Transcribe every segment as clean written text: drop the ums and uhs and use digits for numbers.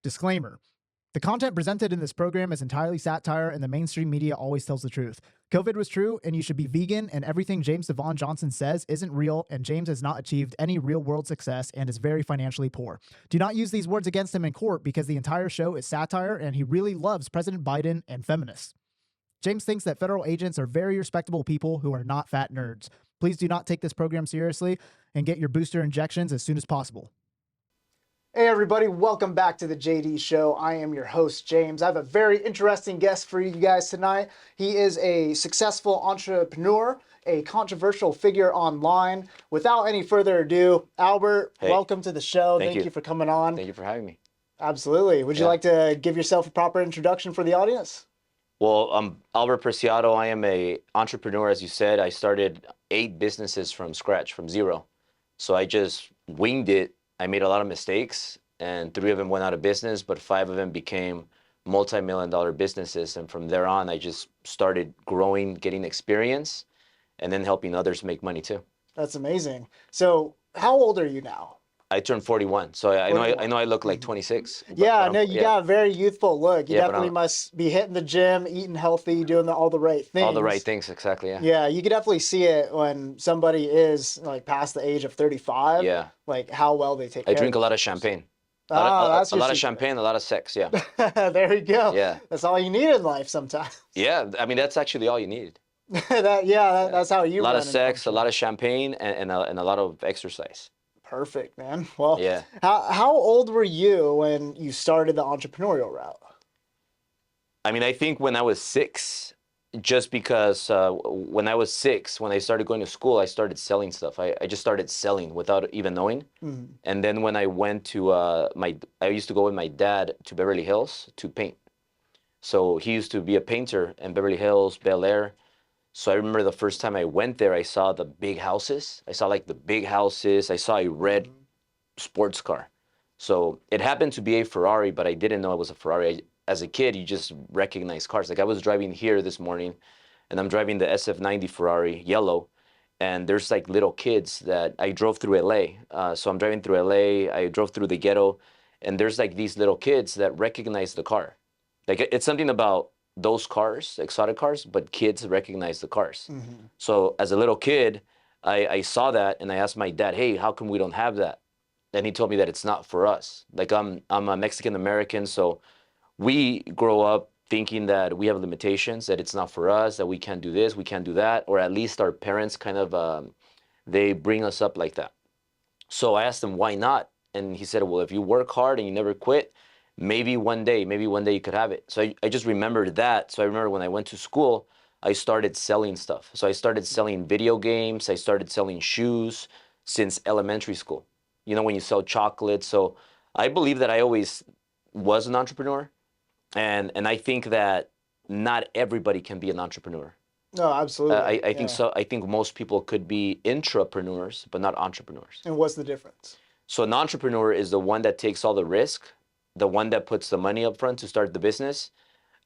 Disclaimer. The content presented in this program is entirely satire, and the mainstream media always tells the truth. COVID was true, and you should be vegan, and everything James Devon Johnson says isn't real, and James has not achieved any real-world success and is very financially poor. Do not use these words against him in court because the entire show is satire, and he really loves President Biden and feminists. James thinks that federal agents are very respectable people who are not fat nerds. Please do not take this program seriously and get your booster injections as soon as possible. Hey everybody, welcome back to the JD Show. I am your host, James. I have a very interesting guest for you guys tonight. He is a successful entrepreneur, a controversial figure online. Without any further ado, Albert, welcome to the show. Thank you for coming on. Thank you for having me. Absolutely. Would you like to give yourself a proper introduction for the audience? Well, I'm Albert Preciado. I am an entrepreneur, as you said. I started 8 businesses from scratch, from zero. So I just winged it. I made a lot of mistakes, and 3 of them went out of business, but 5 of them became multi-million-dollar businesses. And from there on, I just started growing, getting experience, and then helping others make money too. That's amazing. So how old are you now? I turned 41, so I know I look like 26. Yeah, no, you got a very youthful look. You definitely must be hitting the gym, eating healthy, doing all the right things. All the right things, exactly, yeah. Yeah, you can definitely see it when somebody is like past the age of 35. Yeah. Like how well they take care of I drink a lot of champagne. A lot of champagne, a lot of sex, yeah. There you go. Yeah. That's all you need in life sometimes. Yeah, I mean, that's actually all you need. That's how you A lot of sex, a lot of champagne, and a lot of exercise. Perfect, man. Well, yeah. How old were you when you started the entrepreneurial route? I mean, I think when I was 6, just because when I was 6, when I started going to school, I started selling stuff. I just started selling without even knowing. Mm-hmm. And then when I went to I used to go with my dad to Beverly Hills to paint. So he used to be a painter in Beverly Hills, Bel Air. So I remember the first time I went there, I saw the big houses. I saw like the big houses. I saw a red sports car. So it happened to be a Ferrari, but I didn't know it was a Ferrari. As a kid, you just recognize cars. Like I was driving here this morning, and I'm driving the SF90 Ferrari, yellow, and there's like little kids that I drove through LA. So I'm driving through LA. I drove through the ghetto, and there's like these little kids that recognize the car. Like it's something about those cars, exotic cars, but kids recognize the cars. Mm-hmm. So as a little kid, I saw that and I asked my dad, hey, how come we don't have that? And he told me that it's not for us. Like I'm a Mexican American, so we grow up thinking that we have limitations, that it's not for us, that we can't do this, we can't do that, or at least our parents kind of, they bring us up like that. So I asked him, why not? And he said, well, if you work hard and you never quit, maybe one day you could have it. So I just remembered that. So I remember when I went to school, I started selling stuff. So I started selling video games. I started selling shoes since elementary school. You know, when you sell chocolate. So I believe that I always was an entrepreneur. And I think that not everybody can be an entrepreneur. No, absolutely. I think so. I think most people could be intrapreneurs, but not entrepreneurs. And what's the difference? So an entrepreneur is the one that takes all the risk, the one that puts the money up front to start the business.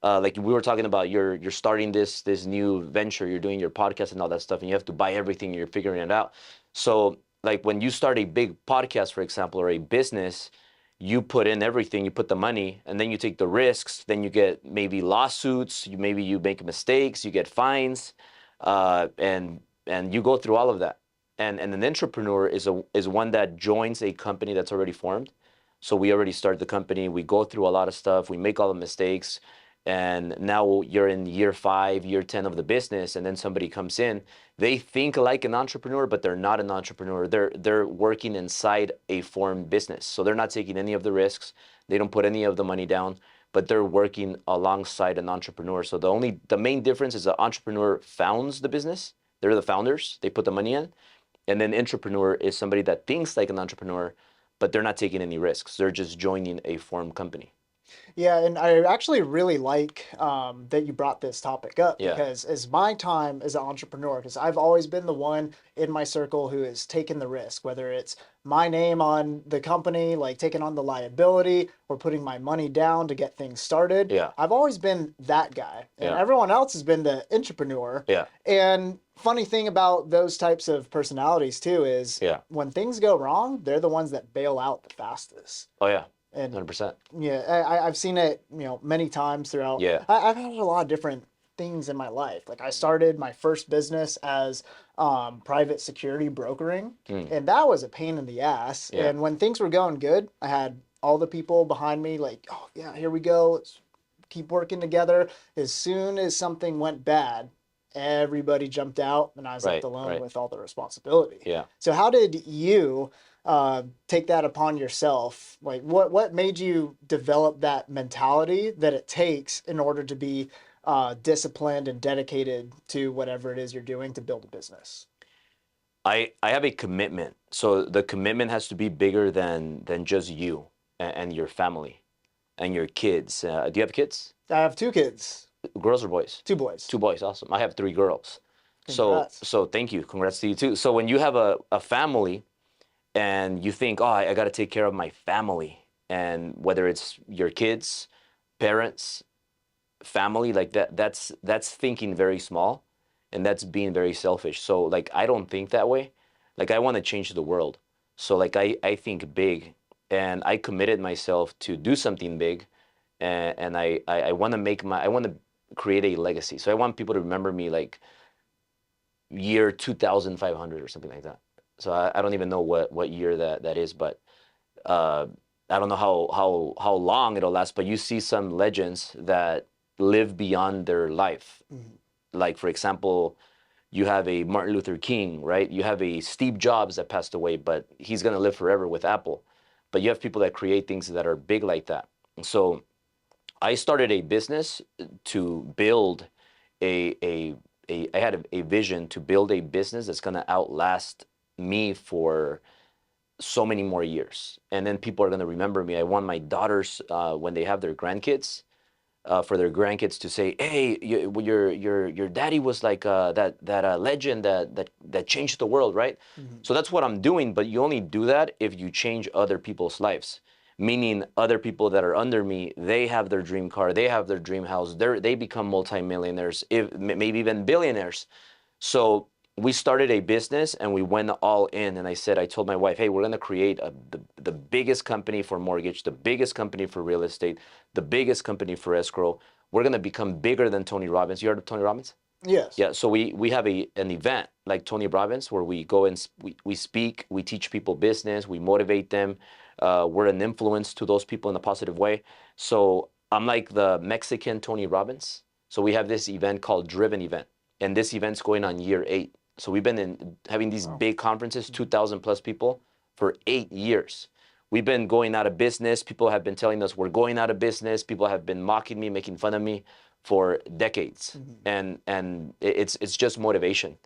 Like we were talking about, you're starting this new venture, you're doing your podcast and all that stuff, and you have to buy everything, and you're figuring it out. So like when you start a big podcast, for example, or a business, you put in everything, you put the money, and then you take the risks. Then you get maybe lawsuits, maybe you make mistakes, you get fines, and you go through all of that. And an entrepreneur is one that joins a company that's already formed. So we already started the company, we go through a lot of stuff, we make all the mistakes, and now you're in year 5, year 10 of the business, and then somebody comes in. They think like an entrepreneur, but they're not an entrepreneur. They're working inside a formed business. So they're not taking any of the risks. They don't put any of the money down, but they're working alongside an entrepreneur. So the main difference is the entrepreneur founds the business. They're the founders. They put the money in. And then entrepreneur is somebody that thinks like an entrepreneur, but they're not taking any risks. They're just joining a formed company. Yeah, and I actually really like that you brought this topic up because as my time as an entrepreneur, because I've always been the one in my circle who has taken the risk, whether it's my name on the company, like taking on the liability or putting my money down to get things started. Yeah. I've always been that guy. And everyone else has been the entrepreneur. Yeah. And funny thing about those types of personalities too is when things go wrong, they're the ones that bail out the fastest. Oh, yeah. And 100%. yeah, I've seen it, many times throughout. Yeah. I've had a lot of different things in my life. Like I started my first business as private security brokering, and that was a pain in the ass. Yeah. And when things were going good, I had all the people behind me like, oh yeah, here we go. Let's keep working together. As soon as something went bad, everybody jumped out, and I was left Right. alone Right. with all the responsibility. Yeah. So how did you take that upon yourself? Like what made you develop that mentality that it takes in order to be disciplined and dedicated to whatever it is you're doing to build a business? I have a commitment. So the commitment has to be bigger than just you and your family and your kids. Do you have kids? I have two kids, Girls or boys? two boys. Two boys. Awesome. I have three girls. Congrats. So thank you. Congrats to you too. So when you have a family and you think, oh, I got to take care of my family, and whether it's your kids, parents, family, like that's thinking very small, and that's being very selfish. So like I don't think that way. Like I want to change the world. So like I think big, and I committed myself to do something big, and I want to I want to create a legacy. So I want people to remember me like year 2500 or something like that. So I don't even know what year that is, but uh, I don't know how long it'll last. But you see some legends that live beyond their life. Like for example, you have a Martin Luther King, right? You have a Steve Jobs that passed away, but he's gonna live forever with Apple. But you have people that create things that are big like that. So I started a business to build a I had a vision to build a business that's gonna outlast me for so many more years, and then people are gonna remember me. I want my daughters when they have their grandkids, for their grandkids to say, "Hey, your daddy was like that legend that changed the world, right?" So that's what I'm doing. But you only do that if you change other people's lives. Meaning, other people that are under me, they have their dream car, they have their dream house, they become multimillionaires, if maybe even billionaires. So we started a business and we went all in. And I told my wife, hey, we're going to create the biggest company for mortgage, the biggest company for real estate, the biggest company for escrow. We're going to become bigger than Tony Robbins. You heard of Tony Robbins? Yes. Yeah. So we have an event like Tony Robbins where we go and we speak, we teach people business, we motivate them. We're an influence to those people in a positive way. So I'm like the Mexican Tony Robbins. So we have this event called Driven Event, and this event's going on year 8. So we've been having these big conferences, 2,000 plus people for 8 years. We've been going out of business. People have been telling us we're going out of business. People have been mocking me, making fun of me for decades. And it's just motivation.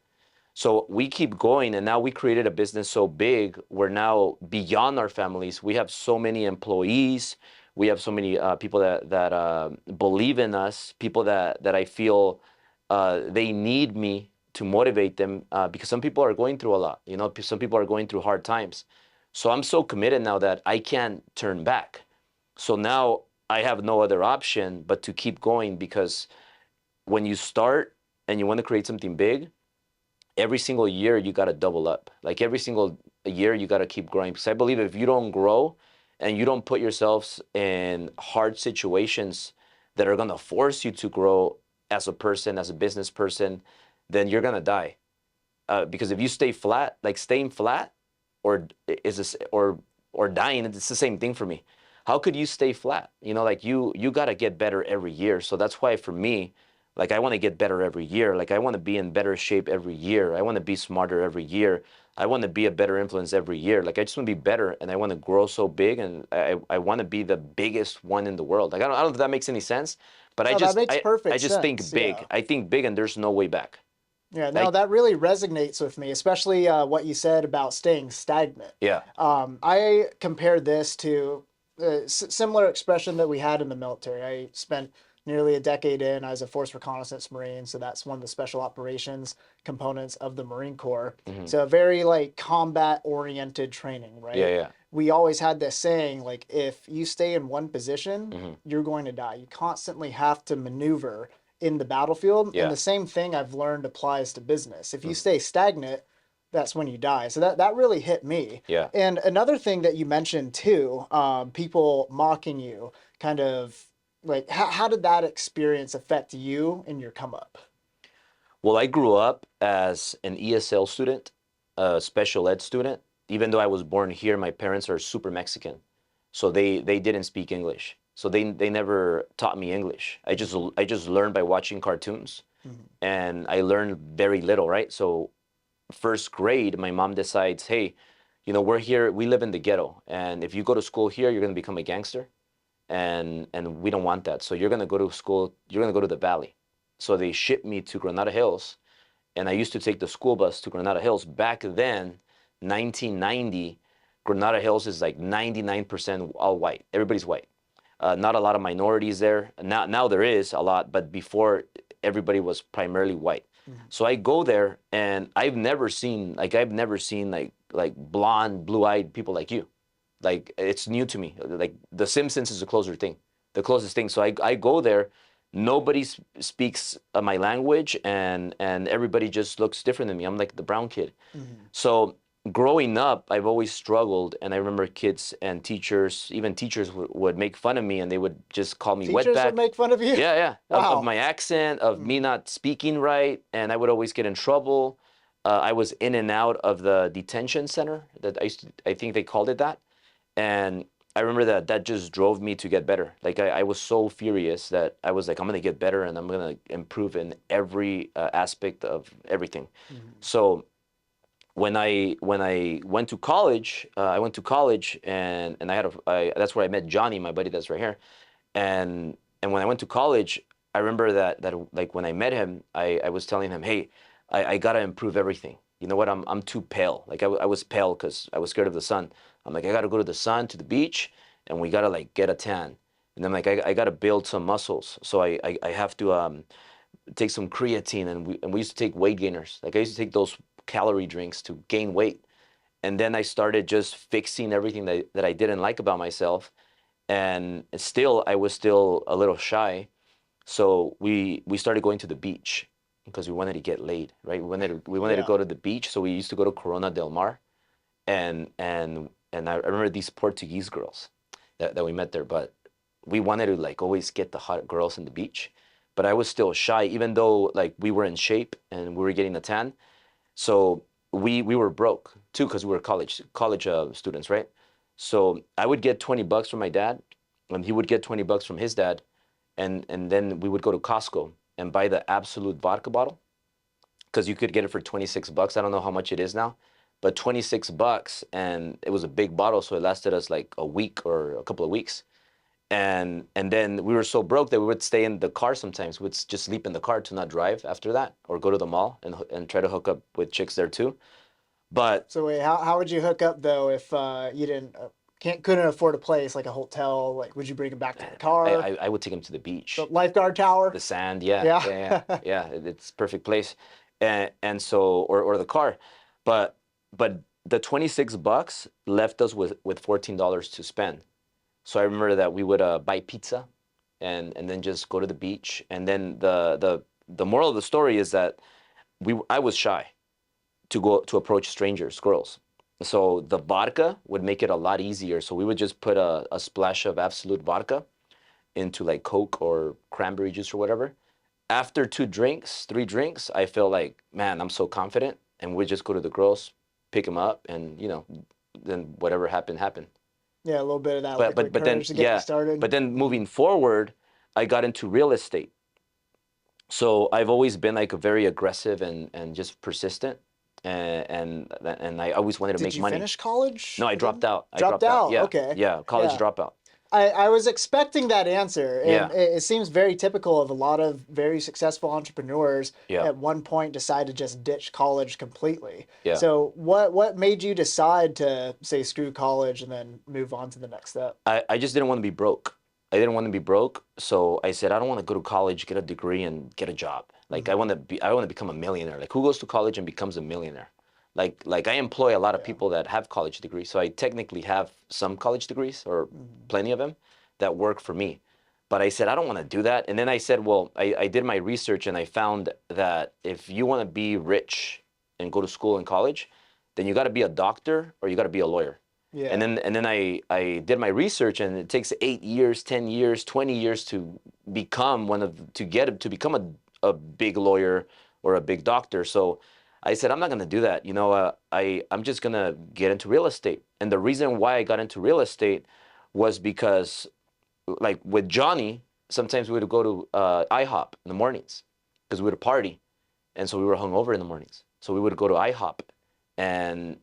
So we keep going, and now we created a business so big, we're now beyond our families. We have so many employees. We have so many people that believe in us, people that I feel they need me to motivate them, because some people are going through a lot. Some people are going through hard times. So I'm so committed now that I can't turn back. So now I have no other option but to keep going, because when you start and you want to create something big, every single year you got to double up. Like every single year you got to keep growing, because I believe if you don't grow and you don't put yourselves in hard situations that are going to force you to grow as a person, as a business person, then you're going to die. Because if you stay flat, like staying flat or is this or dying, it's the same thing for me. How could you stay flat? Like you got to get better every year. So that's why for me, like I want to get better every year. Like I want to be in better shape every year. I want to be smarter every year. I want to be a better influence every year. Like I just want to be better, and I want to grow so big, and I want to be the biggest one in the world. Like I don't know if that makes any sense, but No, that makes I perfect just think sense. big. Yeah. I think big, and there's no way back. Yeah, no, that really resonates with me, especially what you said about staying stagnant. Yeah. I compared this to a similar expression that we had in the military. I spent nearly a decade in as a Force Reconnaissance Marine, so that's one of the special operations components of the Marine Corps. So a very like combat-oriented training, right? Yeah. We always had this saying, like, if you stay in one position, you're going to die. You constantly have to maneuver in the battlefield. Yeah. And the same thing I've learned applies to business. If you stay stagnant, that's when you die. So that really hit me. Yeah. And another thing that you mentioned too, people mocking you, kind of like how did that experience affect you in your come up? Well, I grew up as an ESL student, a special ed student. Even though I was born here, my parents are super Mexican, so they didn't speak English. So they never taught me English. I just learned by watching cartoons, Mhm. and I learned very little, right? So first grade, my mom decides, hey, we're here, we live in the ghetto, and if you go to school here, you're gonna become a gangster, and we don't want that. So you're gonna go to school, you're gonna go to the valley. So they shipped me to Granada Hills, and I used to take the school bus to Granada Hills. Back then, 1990, Granada Hills is like 99% all white. Everybody's white. Not a lot of minorities there. Now there is a lot, but before everybody was primarily white. Mhm. So I go there, and I've never seen like blonde, blue-eyed people like you. Like it's new to me. Like The Simpsons is the closest thing. So I go there, nobody speaks my language, and everybody just looks different than me. I'm like the brown kid. Mhm. So growing up, I've always struggled, and I remember kids and teachers, even teachers would make fun of me, and they would just call me Teachers would wetback. make fun of you? Yeah, yeah, of Wow. my accent, of me Mhm. not speaking right, and I would always get in trouble. I was in and out of the detention center that I think they called it that. And I remember that just drove me to get better. Like I was so furious that I was like, I'm gonna get better, and I'm gonna improve in every aspect of everything. Mhm. So when I went to college, and that's where I met Johnny, my buddy that's right here. And when I went to college, I remember that like when I met him, I was telling him, hey, I gotta improve everything. You know what? I'm too pale. Like I was pale because I was scared of the sun. I'm like, I gotta go to the sun, to the beach, and we gotta like get a tan. And then like I gotta build some muscles. So I have to take some creatine, and we used to take weight gainers. Like I used to take those calorie drinks to gain weight. And then I started just fixing everything that I didn't like about myself. And still, I was still a little shy. So we started going to the beach because we wanted to get laid, right? We wanted to Yeah. go to the beach. So we used to go to Corona del Mar, and I remember these Portuguese girls that we met there. But we wanted to like always get the hot girls in the beach. But I was still shy, even though like we were in shape and we were getting the tan. So we were broke too because we were college students, right? So I would get $20 from my dad, and he would get $20 from his dad, and then we would go to Costco and buy the Absolute vodka bottle because you could get it for $26. I don't know how much it is now, but $26, and it was a big bottle, so it lasted us like a week or a couple of weeks. And then we were so broke that we would stay in the car sometimes. We'd just sleep in the car to not drive after that, or go to the mall and try to hook up with chicks there too. But So wait, how would you hook up though if you didn't couldn't afford a place like a hotel? Like, would you bring them back to the I, car, I, I would take him to the the beach, lifeguard tower? the sand. Yeah, Yeah. yeah, yeah, yeah. It's perfect place, and so or the car, but the $26 left us with $14 to spend. So I remember that we would buy pizza, and then just go to the beach. And then the moral of the story is that I was shy to go to approach strangers, girls. So the vodka would make it a lot easier. So we would just put a splash of Absolute vodka into like Coke or cranberry juice or whatever. After 2 drinks, 3 drinks, I felt like, man, I'm so confident. And we just go to the girls, pick them up, and then whatever happened, happened. Yeah, a little bit of that But but liquid but then courage to get you yeah, started. but then Mhm. moving forward, I got into real estate. So I've always been like a very aggressive and just persistent, and I always wanted to Did make you money. finish college No, I dropped then? out. I Dropped dropped out. out. Yeah, Okay. yeah, college Yeah. dropout. I was expecting that answer, and Yeah, it seems very typical of a lot of very successful entrepreneurs yeah, at one point decide to just ditch college completely. yeah. So what made you decide to say screw college and then move on to the next step? I just didn't want to be broke. I didn't want to be broke, so I said I don't want to go to college, get a degree, and get a job. Like Hmm. I want to become a millionaire. Like who goes to college and becomes a millionaire? Like I employ a lot of Yeah. people that have college degrees, so I technically have some college degrees or Hmm. plenty of them that work for me. But I said I don't want to do that, and then I said, well, I did my research and I found that if you want to be rich and go to school and college, then you got to be a doctor or you got to be a lawyer. Yeah. And then I did my research, and it takes 8 years, 10 years, 20 years to become a big lawyer or a big doctor. So I said, I'm not going to do that. I'm just going to get into real estate. And the reason why I got into real estate was because, like with Johnny, sometimes we would go to IHOP in the mornings because we would party. And so we were hungover in the mornings. So we would go to IHOP and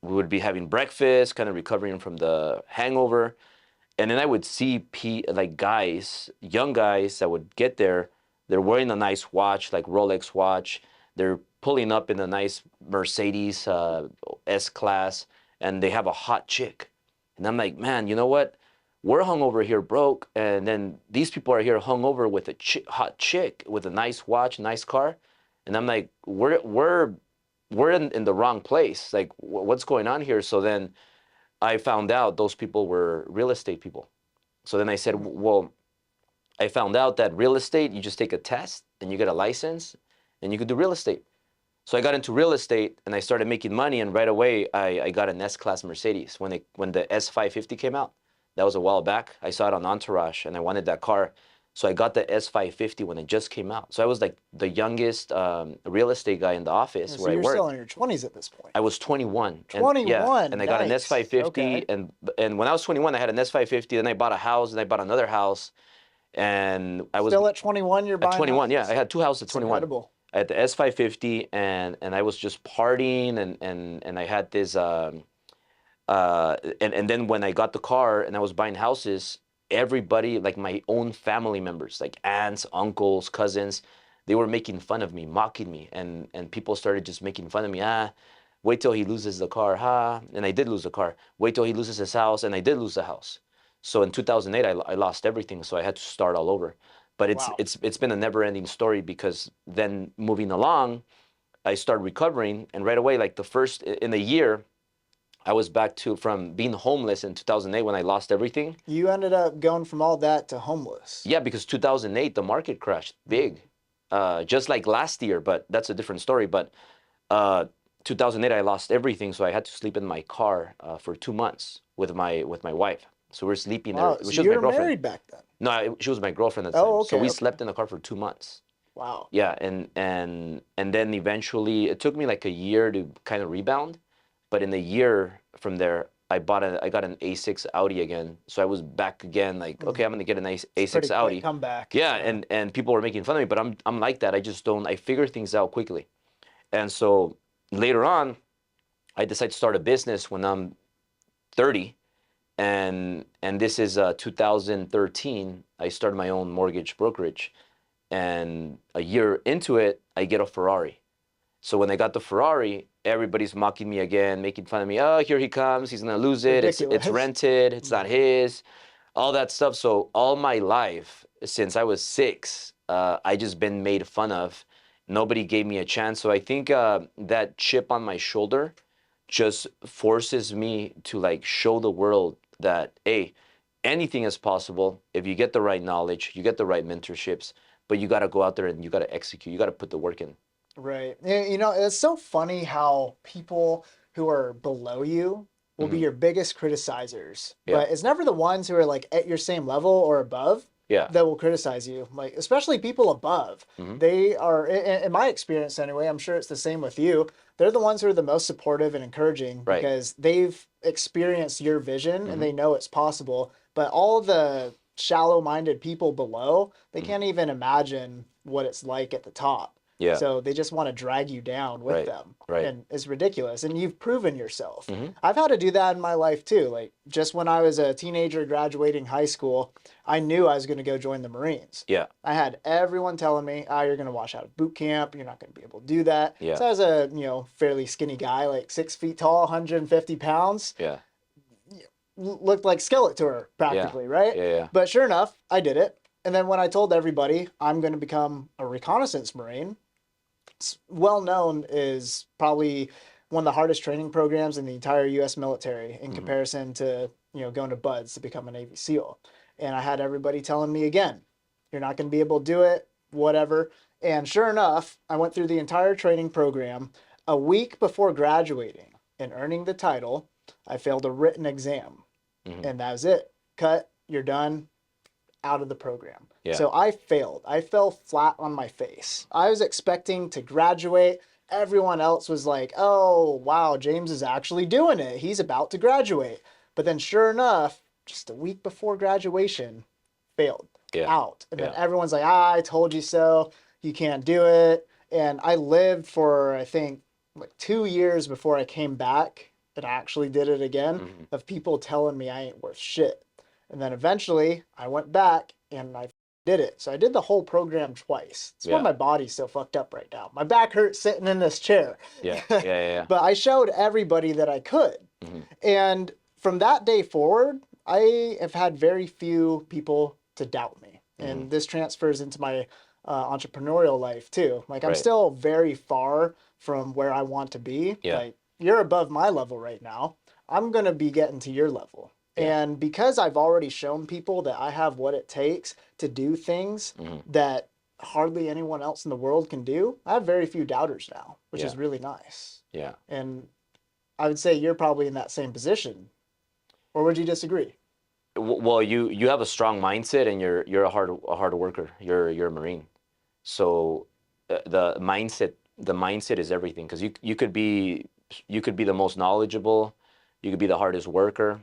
we would be having breakfast, kind of recovering from the hangover. And then I would see guys, young guys that would get there. They're wearing a nice watch, like Rolex watch. They're pulling up in a nice Mercedes S-Class, and they have a hot chick. And I'm like, man, you know what? We're hungover here broke, and then these people are here hungover with a hot chick with a nice watch, nice car. And I'm like, we're in the wrong place. Like, what's going on here? So then I found out those people were real estate people. So then I said, well, I found out that real estate, you just take a test and you get a license and you could do real estate. So I got into real estate and I started making money, and right away I got an S-Class Mercedes. When the S550 came out, that was a while back. I saw it on Entourage and I wanted that car. So I got the S550 when it just came out. So I was like the youngest real estate guy in the office So where I worked. you're still in your 20s at this point. I was 21. 21, and I got an nice. S550. Okay. And when I was 21, I had an S550. Then I bought a house, and I bought another house. And I was still at 21. You're buying at 21. houses? Yeah, I had two houses at 21. Incredible. I had the S550, and I was just partying, and I had this. And then when I got the car and I was buying houses, everybody, like my own family members, like aunts, uncles, cousins, they were making fun of me, mocking me, and people started just making fun of me. Wait till he loses the car, and I did lose the car. Wait till he loses his house, and I did lose the house. So in 2008, I lost everything, so I had to start all over. But it's been a never-ending story, because then moving along, I started recovering, and right away, like in a year, I was back from being homeless in 2008 when I lost everything. You ended up going from all that to homeless. Yeah, because 2008, the market crashed big, just like last year, but that's a different story. But 2008, I lost everything, so I had to sleep in my car for 2 months with my wife. So we're sleeping Wow, there. so She was you my were girlfriend. married back then? No, she was my girlfriend at the time. Oh, okay. So we slept in the car for 2 months. Wow. Yeah, and then eventually, it took me like a year to kind of rebound. But in a year from there, I got an A6 Audi again. So I was back again, like, okay, I'm gonna get an A6 Audi. Comeback. Yeah, so. and people were making fun of me, but I'm like that. I figure things out quickly. And so later on, I decided to start a business when I'm 30. And this is 2013. I started my own mortgage brokerage. And a year into it, I get a Ferrari. So when I got the Ferrari, everybody's mocking me again, making fun of me. Oh, here he comes. He's going to lose it. It's rented. It's not his. All that stuff. So all my life, since I was 6, I just been made fun of. Nobody gave me a chance. So I think that chip on my shoulder just forces me to like show the world that, hey, anything is possible if you get the right knowledge, you get the right mentorships, but you got to go out there and you got to execute. You got to put the work in. Right. You know, it's so funny how people who are below you will be your biggest criticizers, but it's never the ones who are like at your same level or above that will criticize you. Like, especially people above, they are, in my experience anyway, I'm sure it's the same with you. They're the ones who are the most supportive and encouraging because they've experienced your vision and they know it's possible. But all the shallow-minded people below, they can't even imagine what it's like at the top. Yeah. So they just want to drag you down with them. Right. And it's ridiculous. And you've proven yourself. I've had to do that in my life too. Like, just when I was a teenager graduating high school, I knew I was going to go join the Marines. Yeah. I had everyone telling me, you're going to wash out of boot camp. You're not going to be able to do that. Yeah. So I was a, fairly skinny guy, like 6 feet tall, 150 pounds. Yeah. Looked like Skeletor practically, right? Yeah. But sure enough, I did it. And then when I told everybody I'm going to become a reconnaissance Marine, it's well known is probably one of the hardest training programs in the entire U.S. military in comparison to, going to BUDS to become a Navy SEAL. And I had everybody telling me again, you're not going to be able to do it, whatever. And sure enough, I went through the entire training program. a week before graduating and earning the title, I failed a written exam. And that was it. Cut, you're done, out of the program. Yeah. So I failed. I fell flat on my face. I was expecting to graduate. Everyone else was like, oh, wow, James is actually doing it. He's about to graduate. But then sure enough, just a week before graduation, failed, out. And then everyone's like, I told you so. You can't do it. And I lived for, I think, like 2 years before I came back and I actually did it again, of people telling me I ain't worth shit. And then eventually I went back and I did it. So I did the whole program twice. That's why my body's so fucked up right now. My back hurts sitting in this chair. But I showed everybody that I could. And from that day forward, I have had very few people to doubt me. And this transfers into my entrepreneurial life too. Like I'm still very far from where I want to be. Like you're above my level right now. I'm going to be getting to your level. And because I've already shown people that I have what it takes to do things that hardly anyone else in the world can do, I have very few doubters now, which is really nice. And I would say you're probably in that same position. Or would you disagree? Well, you have a strong mindset, and you're a hard worker. You're a Marine, so the mindset is everything. Because you could be the most knowledgeable, you could be the hardest worker,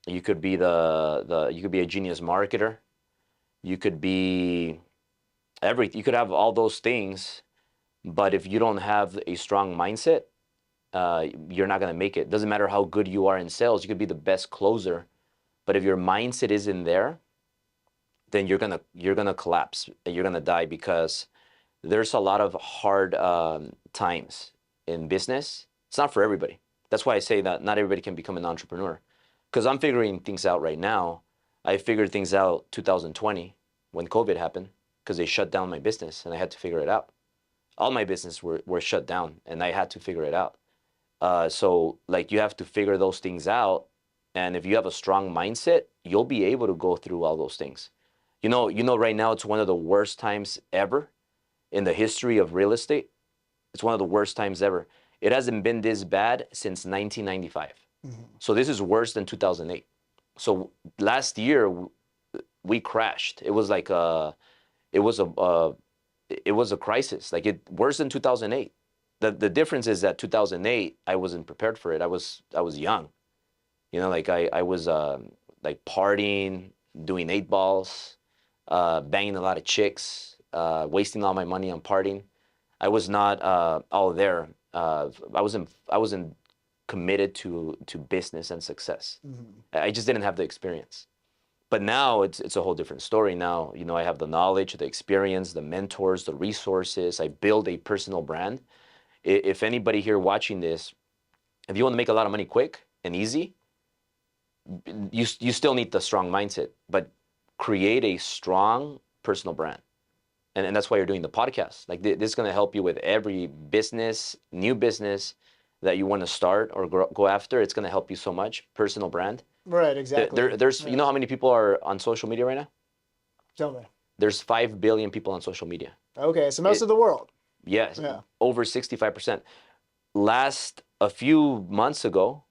you could be you could be a genius marketer, you could be everything. You could have all those things, but if you don't have a strong mindset, you're not gonna make it. Doesn't matter how good you are in sales. You could be the best closer, but if your mindset isn't there, then you're gonna collapse. You're gonna die, because there's a lot of hard times in business. It's not for everybody. That's why I say that not everybody can become an entrepreneur. Because I'm figuring things out right now. I figured things out 2020 when COVID happened, because they shut down my business and I had to figure it out. All my business were shut down and I had to figure it out. So like you have to figure those things out. And if you have a strong mindset, you'll be able to go through all those things. You know, right now it's one of the worst times ever in the history of real estate. It's one of the worst times ever. It hasn't been this bad since 1995. So this is worse than 2008. So last year we crashed. It was like it was a crisis. Like worse than 2008. The difference is that 2008 I wasn't prepared for it. I was young. You know, like I was like partying, doing 8 balls, banging a lot of chicks, wasting all my money on partying. I was not all there. I wasn't committed to business and success. I just didn't have the experience. But now it's a whole different story. Now, you know, I have the knowledge, the experience, the mentors, the resources. I build a personal brand. If anybody here watching this, if you want to make a lot of money quick and easy, you still need the strong mindset, but create a strong personal brand. And that's why you're doing the podcast. Like this is going to help you with every business, new business that you want to start or go after. It's going to help you so much. Personal brand. Right, exactly. There's You know how many people are on social media right now? Tell me. There's 5 billion people on social media. Okay, so most of the world. Yes, over 65%. A few months ago,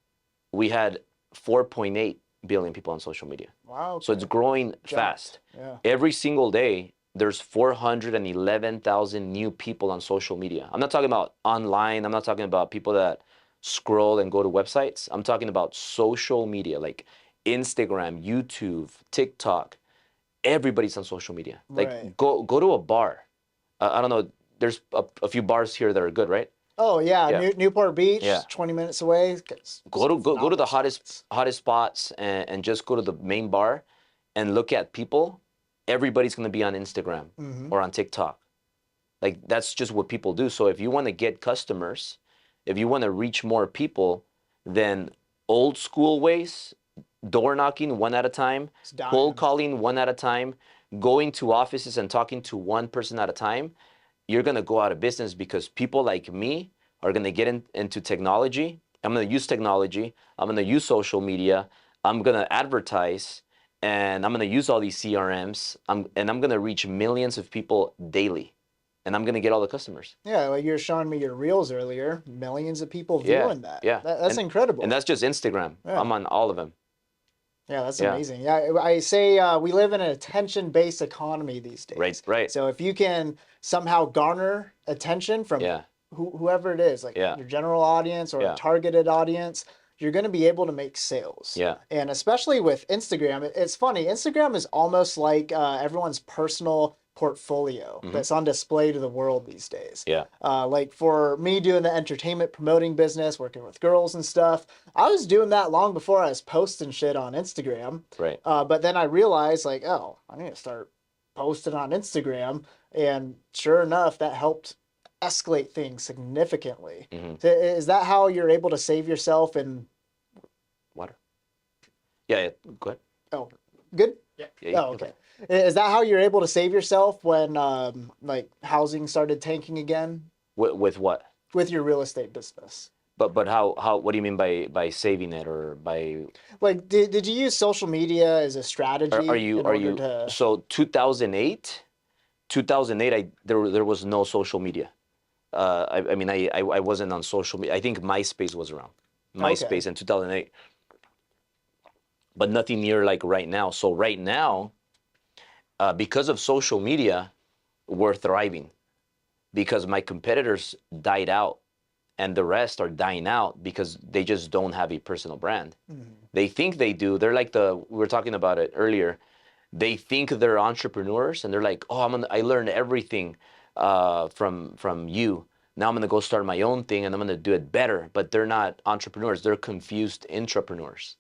we had 4.8 billion people on social media. Wow. Okay. So it's growing fast. Yeah. Every single day, there's 411,000 new people on social media. I'm not talking about online. I'm not talking about people that scroll and go to websites. I'm talking about social media, like Instagram, YouTube, TikTok. Everybody's on social media. Like go to a bar. I don't know. There's a few bars here that are good, right? Oh yeah. Newport Beach, 20 minutes away. Go to the hottest spots and just go to the main bar and look at people. Everybody's going to be on Instagram or on TikTok. Like that's just what people do. So if you want to get customers, if you want to reach more people, then old school ways, door knocking one at a time, cold calling one at a time, going to offices and talking to one person at a time, you're going to go out of business, because people like me are going to get into technology. I'm going to use technology. I'm going to use social media. I'm going to advertise. And I'm going to use all these CRMs, and I'm going to reach millions of people daily. and I'm gonna get all the customers. Yeah, like you were showing me your reels earlier, millions of people Yeah, viewing that. yeah. That's incredible. And that's just Instagram. Yeah. I'm on all of them. Yeah, that's Yeah. amazing. Yeah, I say we live in an attention-based economy these days. Right, right. So if you can somehow garner attention from Yeah. whoever it is, like Yeah. your general audience or Yeah. a targeted audience, you're going to be able to make sales. Yeah. And especially with Instagram, it's funny. Instagram is almost like everyone's personal portfolio that's on display to the world these days. Yeah. Like for me doing the entertainment promoting business, working with girls and stuff, I was doing that long before I was posting shit on Instagram. Right. But then I realized like, oh, I need to start posting on Instagram. And sure enough, that helped escalate things significantly. So is that how you're able to save yourself in water? Yeah, go ahead. Oh, good? Yeah, oh, okay. Is that how you're able to save yourself when like housing started tanking again? With what? With your real estate business. But how what do you mean by saving it, or by like did you use social media as a strategy? Are you so 2008 there was no social media. I mean I wasn't on social media. I think MySpace was around. MySpace in 2008. But nothing near like right now. So right now, because of social media, we're thriving, because my competitors died out and the rest are dying out because they just don't have a personal brand. They think they do. They're like we were talking about it earlier. They think they're entrepreneurs and they're like, oh, I learned everything from you. Now I'm gonna go start my own thing and I'm gonna do it better. But they're not entrepreneurs. They're confused intrapreneurs.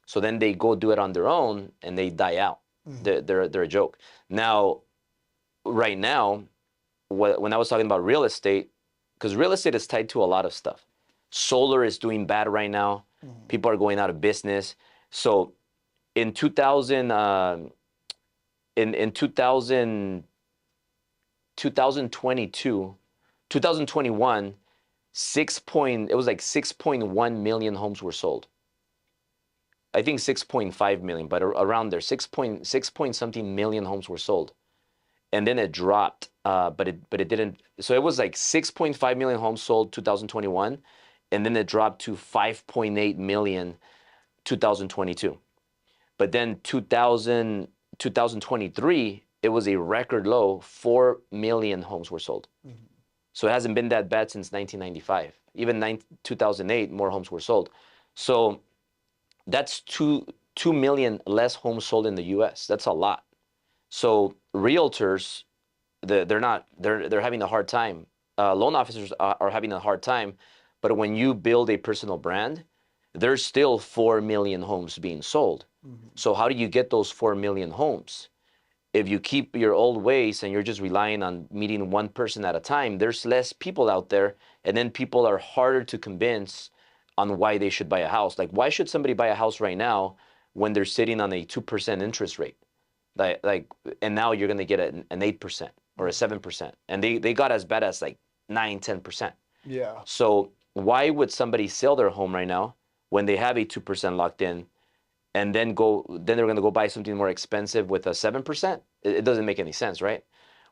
So then they go do it on their own and they die out. They're a joke. Now, right now, when I was talking about real estate, because real estate is tied to a lot of stuff. Solar is doing bad right now. People are going out of business. So in 2022, 2021, it was like 6.1 million homes were sold. I think 6.5 million, but around there, 6 point something million homes were sold. And then it dropped, but it didn't. So it was like 6.5 million homes sold 2021, and then it dropped to 5.8 million 2022. But then 2023, it was a record low, 4 million homes were sold. So it hasn't been that bad since 1995. Even 2008, more homes were sold. So that's 2 million less homes sold in the U.S. That's a lot. So realtors, they're having a hard time. Loan officers are having a hard time. But when you build a personal brand, there's still 4 million homes being sold. So how do you get those 4 million homes? If you keep your old ways and you're just relying on meeting one person at a time, there's less people out there, and then people are harder to convince on why they should buy a house. Like, why should somebody buy a house right now when they're sitting on a 2% interest rate? And now you're going to get an 8% or a 7%. And they got as bad as like 9-10%. Yeah. So why would somebody sell their home right now when they have a 2% locked in, and then they're going to go buy something more expensive with a 7%? It doesn't make any sense, right?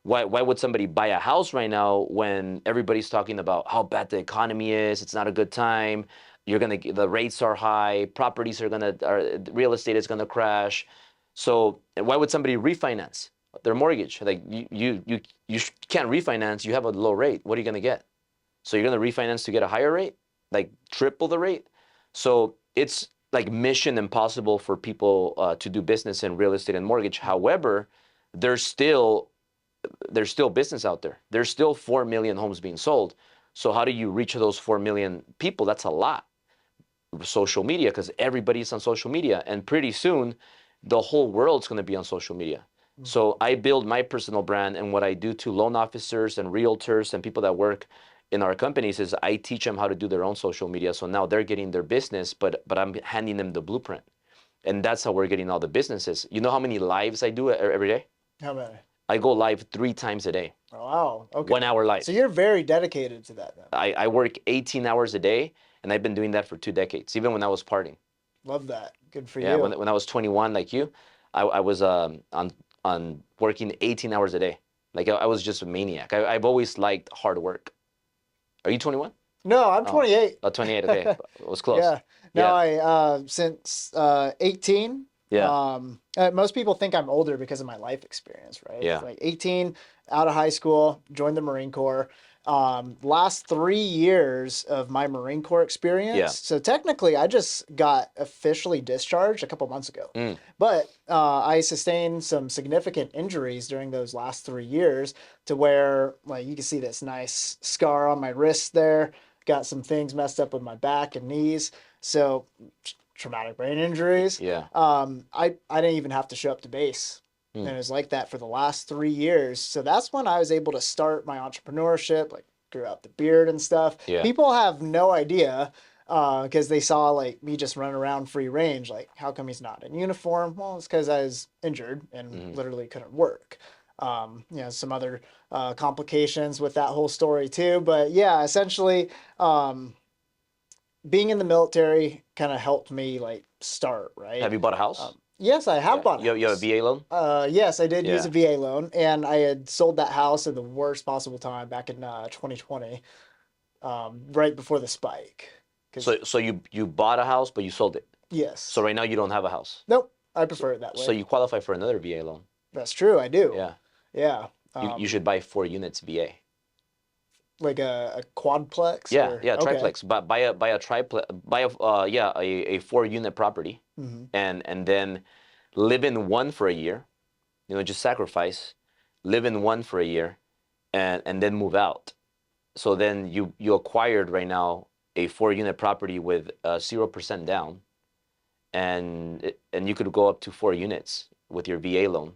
Why would somebody buy a house right now when everybody's talking about how bad the economy is? It's not a good time. The rates are high. Real estate is gonna crash. So why would somebody refinance their mortgage? Like you can't refinance. You have a low rate. What are you gonna get? So you're gonna refinance to get a higher rate, like triple the rate. So it's like mission impossible for people to do business in real estate and mortgage. However, there's still business out there. There's still 4 million homes being sold. So how do you reach those 4 million people? That's a lot. Social media, because everybody's on social media, and pretty soon the whole world's going to be on social media. So I build my personal brand, and what I do to loan officers and realtors and people that work in our companies is I teach them how to do their own social media. So now they're getting their business, but I'm handing them the blueprint, and that's how we're getting all the businesses. You know how many lives I do every day? How many? I go live 3 times a day. Oh, wow. Okay. 1 hour live. So you're very dedicated to that then. I work 18 hours a day, and I've been doing that for 2 decades, even when I was partying. Love that. Good for Yeah, you. when I was 21, like you, I was on working 18 hours a day. Like I was just a maniac. I've always liked hard work. Are you 21? No, I'm 28. Oh, 28. Okay, it was close. Yeah. No, Yeah. I since 18. Yeah. Most people think I'm older because of my life experience, right? Yeah. Like 18, out of high school, joined the Marine Corps. Last 3 years of my Marine Corps experience. Yeah. So technically, I just got officially discharged a couple months ago. Mm. But I sustained some significant injuries during those last 3 years to where, like, you can see this nice scar on my wrist there. Got some things messed up with my back and knees. So traumatic brain injuries. Yeah. I didn't even have to show up to base. Mm. And it was like that for the last 3 years. So that's when I was able to start my entrepreneurship, like grew out the beard and stuff. Yeah. People have no idea because they saw like me just run around free range. Like, how come he's not in uniform? Well, it's because I was injured and literally couldn't work. Some other complications with that whole story too. But yeah, essentially, being in the military kind of helped me like start, right? Have you bought a house? Yes, I have bought a house. You have a VA loan? Yes, I did use a VA loan, and I had sold that house at the worst possible time back in 2020, right before the spike. So you bought a house, but you sold it. Yes. So right now you don't have a house. Nope, I prefer it that way. So you qualify for another VA loan. That's true, I do. Yeah. Yeah. You should buy 4 units VA. Like a quadplex. Yeah, or? yeah, Okay. triplex. But buy a triplex. Buy a 4-unit property, and then live in one for a year. Just sacrifice, live in one for a year, and then move out. So then you acquired right now a 4-unit property with 0% down, and you could go up to 4 units with your VA loan,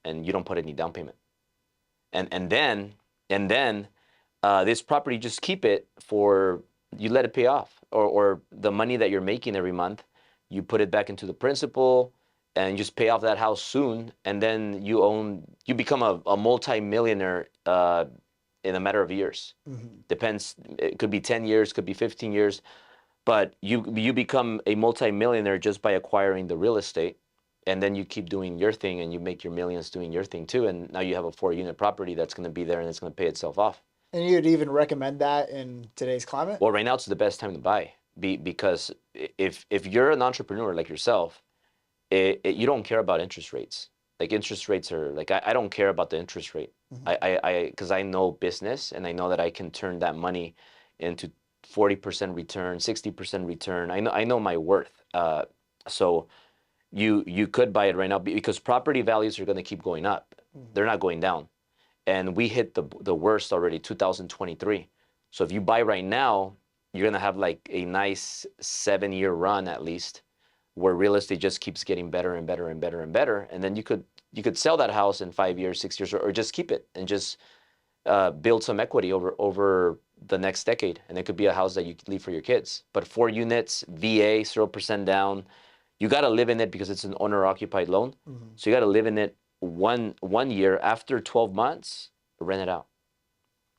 and you don't put any down payment. And then this property, just keep it you let it pay off, or the money that you're making every month, you put it back into the principal, and just pay off that house soon, and then you become a multi-millionaire in a matter of years. Depends. It could be 10 years, could be 15 years, but you become a multi-millionaire just by acquiring the real estate, and then you keep doing your thing, and you make your millions doing your thing too, and now you have a 4-unit property that's going to be there, and it's going to pay itself off. And you'd even recommend that in today's climate? Well, right now it's the best time to buy, because if you're an entrepreneur like yourself, you don't care about interest rates. Like, interest rates are like, I don't care about the interest rate. Because I know business, and I know that I can turn that money into 40% return, 60% return. I know my worth. So you could buy it right now, because property values are going to keep going up. They're not going down. And we hit the worst already, 2023. So if you buy right now, you're going to have like a nice 7-year run at least, where real estate just keeps getting better and better and better and better. And then you could sell that house in 5 years, 6 years, or just keep it and just build some equity over the next decade. And it could be a house that you could leave for your kids. But 4 units, VA, 0% down, you got to live in it because it's an owner-occupied loan. So you got to live in it one year. After 12 months, rent it out.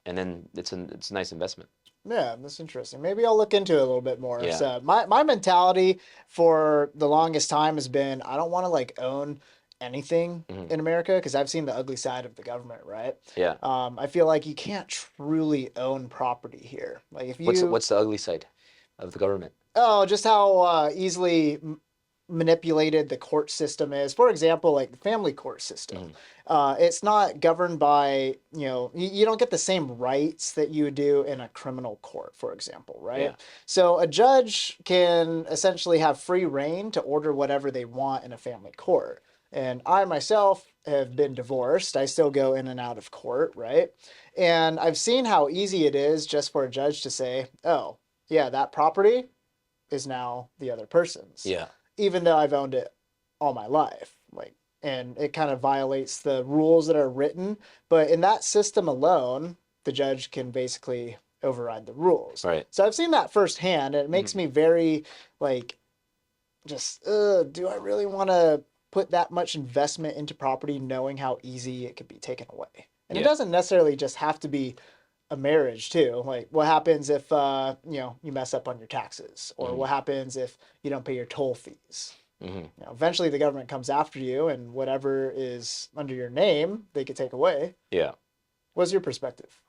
And then it's a nice investment. Yeah, that's interesting. Maybe I'll look into it a little bit more. Yeah. So my mentality for the longest time has been, I don't want to like own anything in America, because I've seen the ugly side of the government, right? Yeah. I feel like you can't truly own property here. Like, if you What's the ugly side of the government? Oh, just how easily manipulated the court system is. For example, like the family court system. It's not governed by, you don't get the same rights that you would do in a criminal court, for example, right? Yeah. So a judge can essentially have free reign to order whatever they want in a family court. And I myself have been divorced. I still go in and out of court, right? And I've seen how easy it is just for a judge to say, oh, yeah, that property is now the other person's. Yeah. Even though I've owned it all my life. And it kind of violates the rules that are written. But in that system alone, the judge can basically override the rules. Right. So I've seen that firsthand, and it makes me very, do I really want to put that much investment into property knowing how easy it could be taken away? And it doesn't necessarily just have to be a marriage too. Like, what happens if you mess up on your taxes, or what happens if you don't pay your toll fees? Mm-hmm. You know, eventually the government comes after you, and whatever is under your name, they could take away. Yeah. What's your perspective?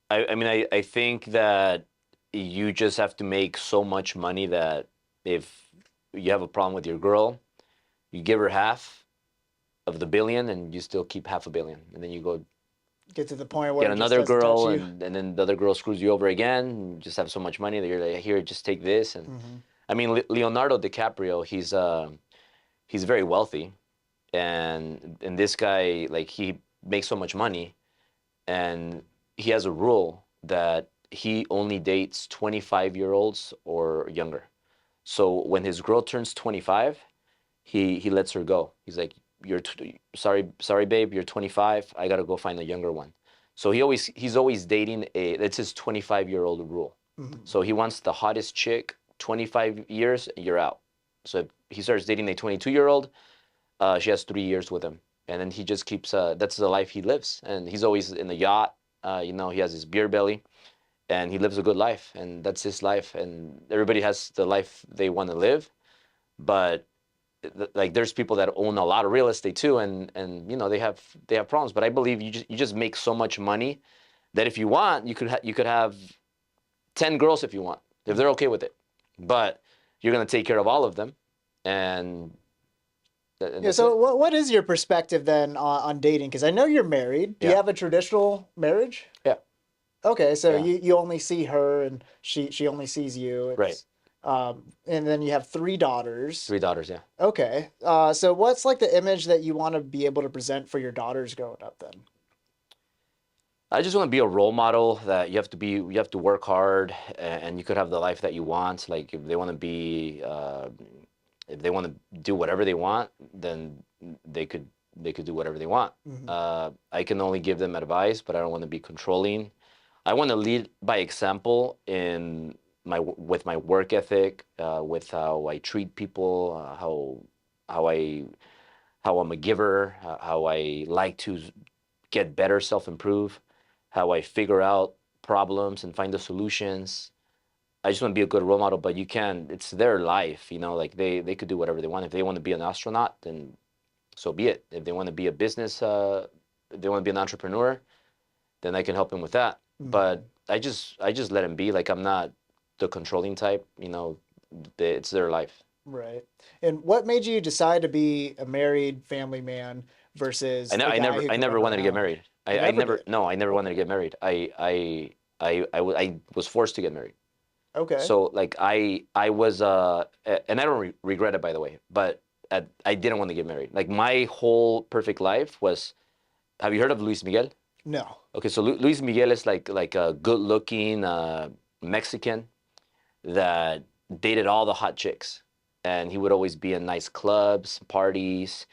I mean, I think that you just have to make so much money that if you have a problem with your girl, you give her half of the billion and you still keep half a billion. And then you go Get to the point where get it just another doesn't touch girl you. and then the other girl screws you over again. And you just have so much money that you're like, here, just take this. And Mm-hmm. I mean, Leonardo DiCaprio, he's very wealthy. And this guy, like, he makes so much money and he has a rule that he only dates 25-year-olds or younger. So when his girl turns 25, he lets her go. He's like, sorry, babe, you're 25. I gotta go find a younger one. So he's always dating that's his 25-year-old rule. Mm-hmm. So he wants the hottest chick, 25 years, you're out. So if he starts dating a 22-year-old, she has 3 years with him, and then he just keeps. That's the life he lives, and he's always in the yacht. He has his beer belly, and he lives a good life, and that's his life. And everybody has the life they want to live, but like there's people that own a lot of real estate too, and they have problems. But I believe you just make so much money that if you want, you could have 10 girls if you want, if they're okay with it, but you're gonna take care of all of them, and Yeah. that's So it. what is your perspective then on dating? Because I know you're married. Do you Yeah. have a traditional marriage? Yeah. Okay, so Yeah. you only see her and she only sees you. Right. And then you have three daughters. 3 daughters, yeah. Okay. So what's like the image that you want to be able to present for your daughters growing up then? I just want to be a role model that you have to work hard and you could have the life that you want. Like if they want to do whatever they want, then they could do whatever they want. Mm-hmm. I can only give them advice, but I don't want to be controlling. I want to lead by example in with my work ethic, with how I treat people, how I how I'm a giver, how I like to get better, self-improve, how I figure out problems and find the solutions. I just want to be a good role model, but it's their life, like they could do whatever they want. If they want to be an astronaut, then so be it. If they want to be if they want to be an entrepreneur, then I can help them with that. Mm-hmm. But I just let them be. Like I'm not the controlling type, it's their life. Right. And what made you decide to be a married family man versus I, ne- a I guy never who I could never run wanted to get around? married. You never did. No, I never wanted to get married. I was forced to get married. Okay. So like I was and I don't regret it, by the way, but I didn't want to get married. Like my whole perfect life was. Have you heard of Luis Miguel? No. Okay, so Luis Miguel is like a good-looking Mexican that dated all the hot chicks, and he would always be in nice clubs, parties,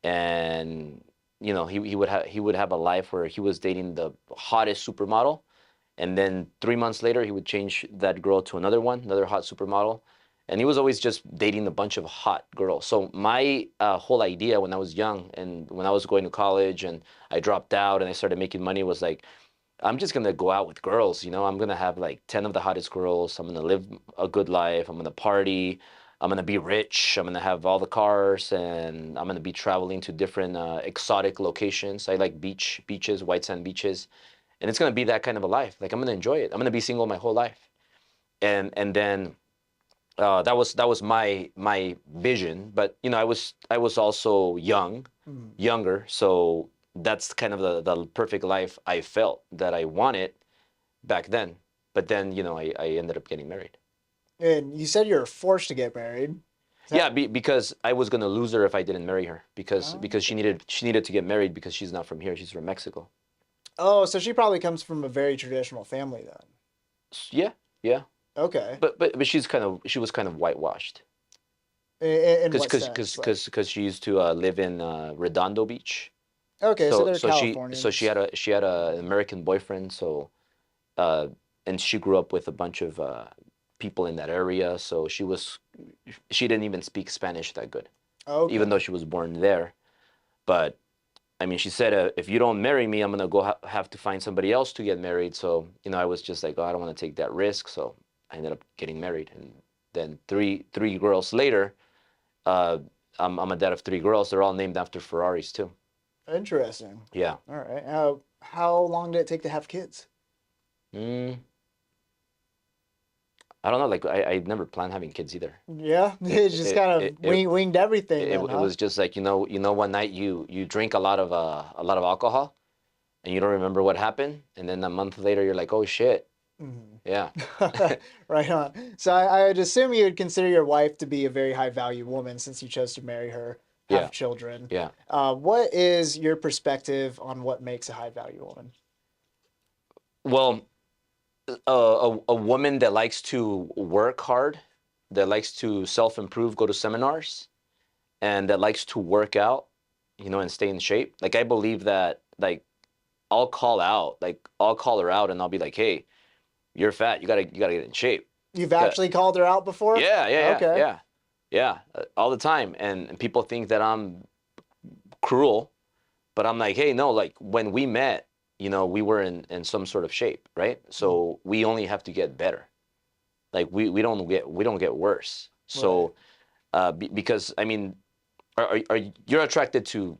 and he would have a life where he was dating the hottest supermodel, and then 3 months later he would change that girl to another hot supermodel, and he was always just dating a bunch of hot girls. So my whole idea when I was young and when I was going to college and I dropped out and I started making money was like, I'm just gonna go out with girls, I'm gonna have like 10 of the hottest girls. I'm gonna live a good life. I'm gonna party. I'm gonna be rich. I'm gonna have all the cars, and I'm gonna be traveling to different exotic locations. I like beaches, white sand beaches, and it's gonna be that kind of a life. Like I'm gonna enjoy it. I'm gonna be single my whole life, and then that was my vision. But I was also Mm. younger, so that's kind of the perfect life I felt that I wanted back then. But then I ended up getting married. And you said you were forced to get married. Is Yeah, that... because I was gonna lose her if I didn't marry her because Oh, because she okay. needed to get married because she's not from here. She's from Mexico. Oh, so she probably comes from a very traditional family then. Yeah, yeah. Okay. But she was kind of whitewashed In because what because sense? because Like, because she used to live in Redondo Beach. okay, so So they're so she Californians. had an American boyfriend. So uh, and she grew up with a bunch of people in that area. So she didn't even speak Spanish that good, even though Okay. she was born there. But I mean, she said, if you don't marry me, I'm gonna go have to find somebody else to get married. So I was just like, oh, I don't want to take that risk. So I ended up getting married, and then three girls later, Uh, I'm a dad of 3 girls. They're all named after Ferraris too. Interesting. Yeah. All right. How long did it take to have kids? Mm, I don't know. Like I never planned having kids either. Yeah, It it just it kind it of it, winged everything it, then, it huh? was just like, one night you drink a lot of alcohol and you don't remember what happened, and then a month later you're like, oh shit. Mhm. Yeah. Right on. So I would assume you would consider your wife to be a very high value woman since you chose to marry her, Yeah. have children. Yeah. What is your perspective on what makes a high value woman? Well, a woman that likes to work hard, that likes to self-improve, go to seminars, and that likes to work out, and stay in shape. Like I believe that, like, I'll call her out and I'll be like, hey, you're fat. You gotta get in shape. You've Uh, actually called her out before? Yeah, yeah, yeah, Okay. yeah, yeah, all the time. And people think that I'm cruel, but I'm like, hey, no, like when we met, we were in some sort of shape, right? Mhm. So we only have to get better. Like we don't get worse. Right. So because I mean, are you're attracted to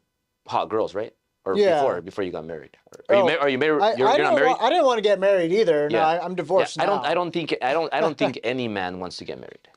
hot girls, right? Or Yeah. before you got married? Oh, Are you married? I, You're I not didn't want married? I didn't want to get married either. No, Yeah. I'm Yeah, divorced I now. don't think I don't think any man wants to get married.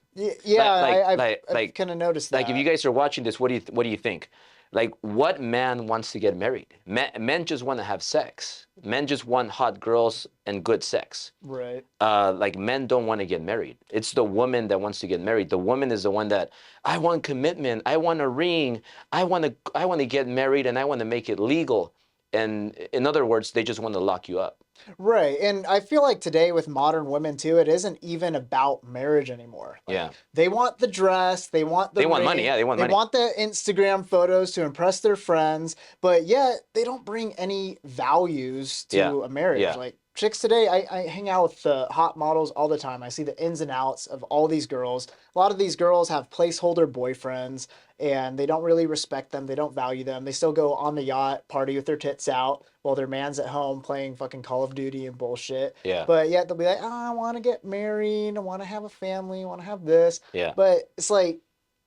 Yeah, Like like I've like I've like kind of noticed like if you that. guys are watching this, what do you think? Like what man wants to get married? Men just want to have sex. Men just want hot girls and good sex. Right. Like men don't want to get married. It's the woman that wants to get married. The woman is the one that I want commitment. I want a ring. I want to get married and I want to make it legal. And in other words, they just want to lock you up. Right. And I feel like today with modern women too, it isn't even about marriage anymore. Like Yeah. they want the dress, they want the They want money. ring, Yeah, they want they money. want the Instagram photos to impress their friends, but yet they don't bring any values Yeah. to a marriage. Yeah. Like chicks today, I hang out with the hot models all the time. I see the ins and outs of all these girls. A lot of these girls have placeholder boyfriends and they don't really respect them. They don't value them. They still go on the yacht, party with their tits out while their man's at home playing fucking Call of Duty and bullshit. Yeah. But yet they'll be like, oh, I want to get married. I want to have a family. I want to have this. Yeah. But it's like,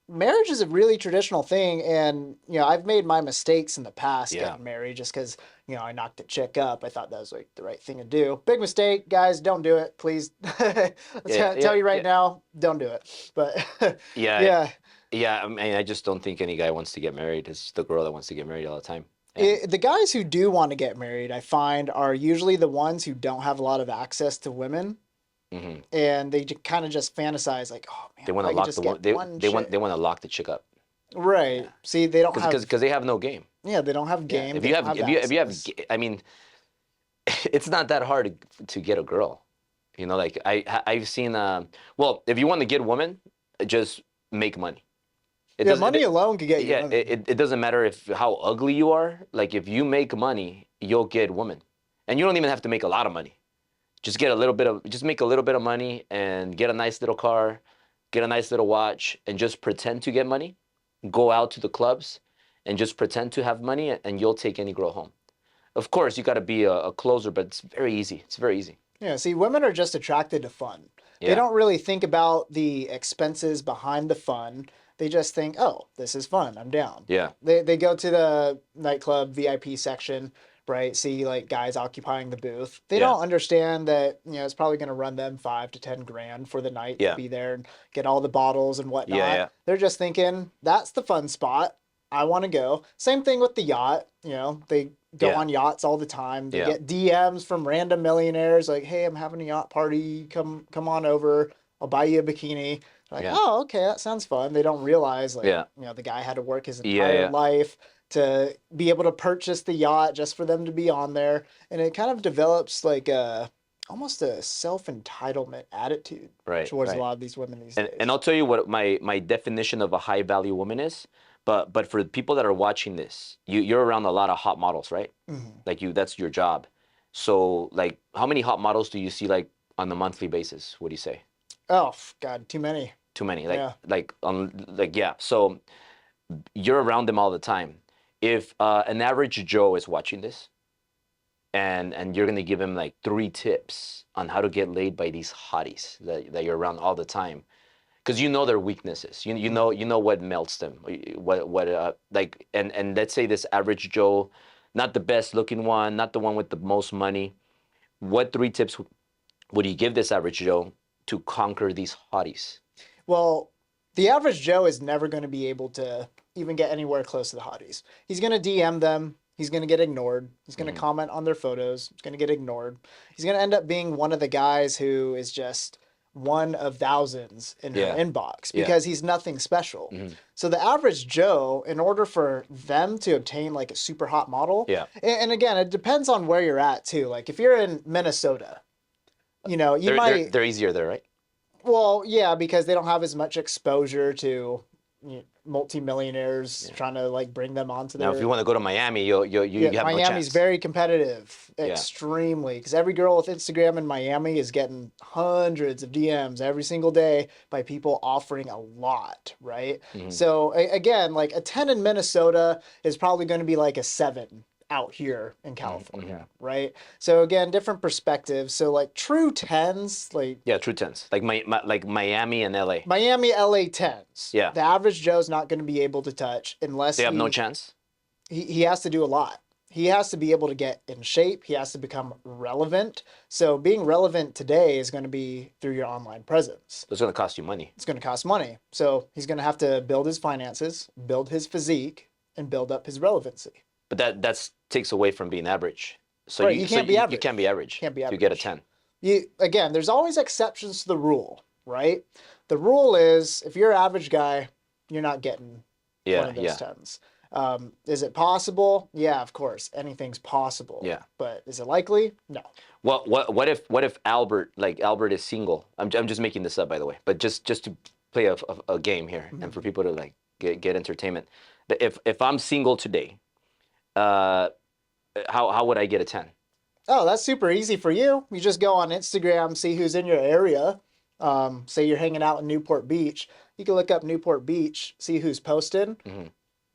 marriage is a really traditional thing. And, I've made my mistakes in the past Yeah. getting married just because, I knocked a chick up. I thought that was like the right thing to do. Big mistake, guys. Don't do it, please. Tell you right now, don't do it. But Yeah. yeah. Yeah. I mean, I just don't think any guy wants to get married. It's the girl that wants to get married all the time. And The guys who do want to get married, I find, are usually the ones who don't have a lot of access to women, mhm. and they kind of just fantasize like, "Oh man, They if want to I could lock just the one. get They one they want chick." they want to lock the chick up. Right. Yeah. See, they don't have. Because they have no game. Yeah, they don't have Yeah. game. If They you don't have have if you have access. I mean, it's not that hard to get a girl. Like I've seen. Well, if you want to get a woman, just make money. It Yeah, does. money alone could get you Yeah. women. It doesn't matter if how ugly you are. Like if you make money, you'll get women, and you don't even have to make a lot of money. Just make a little bit of money and get a nice little car, get a nice little watch, and just pretend to get money. Go out to the clubs and just pretend to have money, and you'll take any girl home. Of course, you got to be a closer, but it's very easy. It's very easy. Yeah, see, women are just attracted to fun. They Yeah. don't really think about the expenses behind the fun. They just think, oh, this is fun. I'm down. Yeah. They go to the nightclub VIP section, right? See like guys occupying the booth. They Yeah. don't understand that, it's probably going to run them 5 to 10 grand for the night to Yeah. be there and get all the bottles and whatnot. Yeah. They're just thinking, that's the fun spot. I want to go. Same thing with the yacht. They go Yeah. on yachts all the time. They Yeah. get DMs from random millionaires like, "Hey, I'm having a yacht party. Come on over. I'll buy you a bikini." Like, Yeah. "Oh, okay, that sounds fun." They don't realize like, Yeah. the guy had to work his Yeah. entire Yeah. life to be able to purchase the yacht just for them to be on there, and it kind of develops like almost a self-entitlement attitude Right. towards a Right. lot of these women these And days. and I'll tell you what my definition of a high value woman is. But for the people that are watching this, you're around a lot of hot models, right? Mhm. Like that's your job. So like, how many hot models do you see like on a monthly basis? What do you say? Oh, God, too many. Too many. Yeah. Yeah. So you're around them all the time. If an average Joe is watching this, and you're gonna give him like 3 tips on how to get laid by these hotties that you're around all the time, because you know their weaknesses. You know what melts them. What like and let's say this average Joe, not the best looking one, not the one with the most money. What 3 tips would you give this average Joe to conquer these hotties? Well, the average Joe is never going to be able to even get anywhere close to the hotties. He's going to DM them. He's going to get ignored. He's going to comment on their photos. He's going to get ignored. He's going to end up being one of the guys who is just one of thousands in her inbox because he's nothing special. So the average Joe, in order for them to obtain like a super hot model, and again, it depends on where you're at too. Like if you're in Minnesota, you know, they're easier there, right? Well, yeah, because they don't have as much exposure to multimillionaires trying to like bring them onto their. Now, if you want to go to Miami, you have no chance. Miami's very competitive, extremely, because every girl with Instagram in Miami is getting hundreds of DMs every single day by people offering a lot, right? So again, like a 10 in Minnesota is probably going to be like a 7 out here in California, right? So again, different perspectives. So like true 10s, like true 10s, like like Miami and LA. Miami, LA 10s. Yeah, the average Joe's not going to be able to touch unless they have no chance. He has to do a lot. He has to be able to get in shape. He has to become relevant. So being relevant today is going to be through your online presence. It's going to cost you money. It's going to cost money. So he's going to have to build his finances, build his physique, and build up his relevancy. But that takes away from being average. So you can't be average. You can't be average. Can't be average. You get a 10. Again, there's always exceptions to the rule, right? The rule is if you're an average guy, you're not getting one of those 10s. Is it possible? Yeah, of course. Anything's possible. Yeah. But is it likely? No. Well, what if Albert is single? I'm just making this up, by the way, but just to play a game here and for people to like get entertainment. If I'm single today, how would I get a 10? Oh, that's super easy for you. You just go on Instagram, see who's in your area. Say you're hanging out in Newport Beach. You can look up Newport Beach, see who's posted.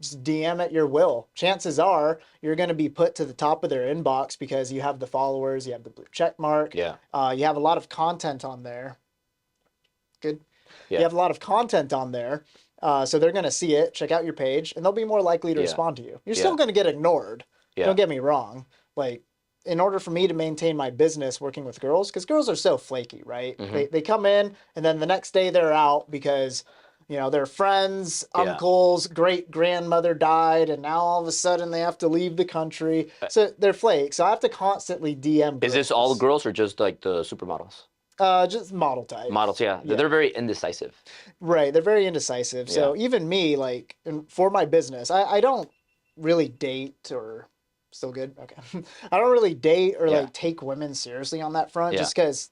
Just DM at your will. Chances are you're going to be put to the top of their inbox because you have the followers, you have the blue check mark. Yeah. You have a lot of content on there. Good. Yeah. You have a lot of content on there. So they're going to see it, check out your page, and they'll be more likely to respond to you. You're still going to get ignored. Don't get me wrong. Like, in order for me to maintain my business working with girls, because girls are so flaky, right? They come in, and then the next day they're out because, you know, their friends, uncles, great-grandmother died, and now all of a sudden they have to leave the country. So they're flakes. So I have to constantly DM girls. Is this all girls or just like the supermodels? Just model type. Models, yeah. They're very indecisive. Right, they're very indecisive. So even me, like, for my business, I don't really date or... Still good? Okay. I don't really date or like take women seriously on that front just because,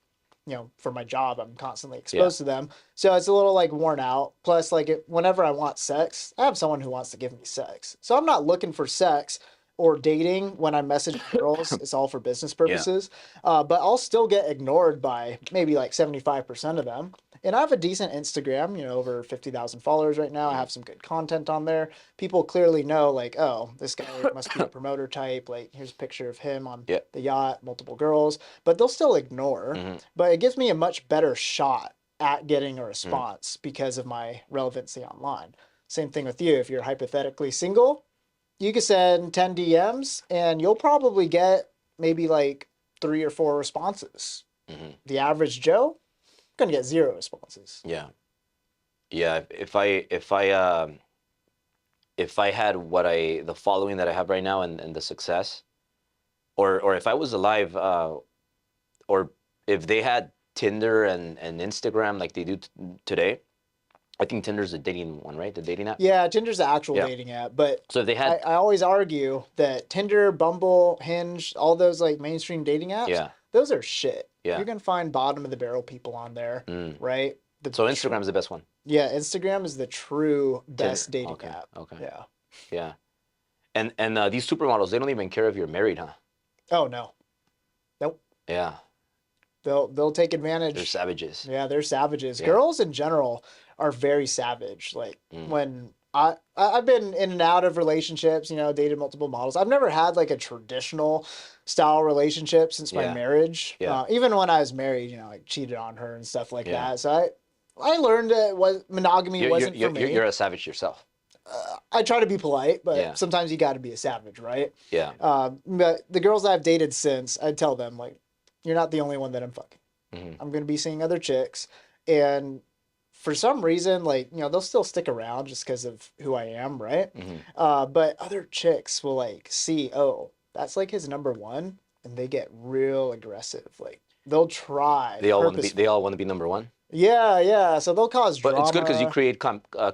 you know, for my job, I'm constantly exposed to them. So it's a little like worn out. Plus, like whenever I want sex, I have someone who wants to give me sex. So I'm not looking for sex or dating when I message girls. It's all for business purposes. But I'll still get ignored by maybe like 75% of them. And I have a decent Instagram, you know, over 50,000 followers right now. I have some good content on there. People clearly know, like, oh, this guy must be a promoter type. Like, here's a picture of him on the yacht, multiple girls. But they'll still ignore. But it gives me a much better shot at getting a response because of my relevancy online. Same thing with you. If you're hypothetically single, you can send 10 DMs and you'll probably get maybe like 3 or 4 responses. The average Joe, gonna get 0 responses. Yeah. If I had the following that I have right now and the success, or if I was alive, or if they had Tinder and Instagram like they do today, I think Tinder's a dating one, right? The dating app. Yeah, Tinder's the actual dating app, but so if they had, I always argue that Tinder, Bumble, Hinge, all those like mainstream dating apps, those are shit. You're going to find bottom of the barrel people on there, right? So Instagram's the best one. Yeah, Instagram is the true best dating app. Okay. Yeah. And these supermodels, they don't even care if you're married, huh? Oh, no. Nope. Yeah. They'll take advantage. They're savages. Yeah, they're savages. Yeah. Girls in general are very savage. Like when I've been in and out of relationships, you know, dated multiple models. I've never had like a traditional style relationship since my marriage. Yeah. Even when I was married, you know, I cheated on her and stuff like that. So I learned that monogamy wasn't for me. You're a savage yourself. I try to be polite, but Yeah. sometimes you got to be a savage, right? Yeah. But the girls I've dated since, I tell them like, you're not the only one that I'm fucking. Hmm. I'm gonna be seeing other chicks, and for some reason, like they'll still stick around just because of who I am, right? Hmm. But other chicks will like see, oh, that's like his number one, and they get real aggressive. Like they'll try They all want to be. purposefully. They all want to be number one. Yeah, yeah. So they'll cause But it's good because you drama. create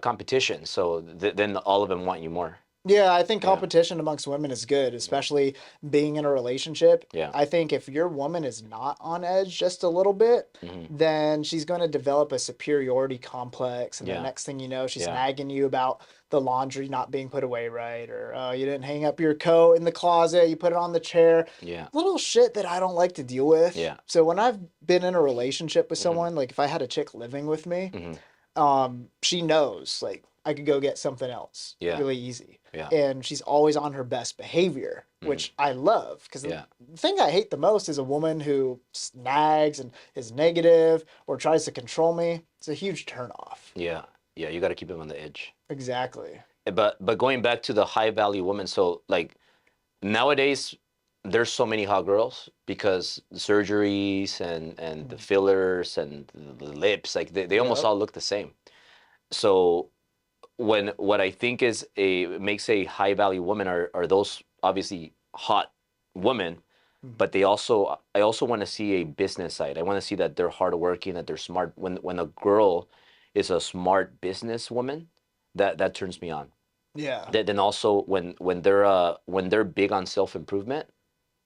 competition. So then all of them want you more. Yeah, I think Yeah. competition amongst women is good, especially being in a relationship. Yeah. I think if your woman is not on edge just a little bit, Hmm. then she's going to develop a superiority complex. And the Yeah. next thing you know, she's Yeah. nagging you about the laundry not being put away right, or you didn't hang up your coat in the closet, you put it on the chair. Yeah. Little shit that I don't like to deal with. Yeah. So when I've been in a relationship with Mhm. someone, like if I had a chick living with me, Hmm. she knows like I could go get something else Yeah. really easy. Yeah. And she's always on her best behavior, which I love. Because Yeah. the thing I hate the most is a woman who snags and is negative or tries to control me. It's a huge turnoff. Yeah. Yeah. You got to keep them on the edge. Exactly. But going back to the high value woman, so like nowadays there's so many hot girls because the surgeries and the fillers and the lips, like they almost Yep. all look the same. So what I think is makes a high value woman are those obviously hot women, but I also want to see a business side. I want to see that they're hardworking, that they're smart. When a girl is a smart business woman, that turns me on. Yeah. Then also when they're big on self improvement,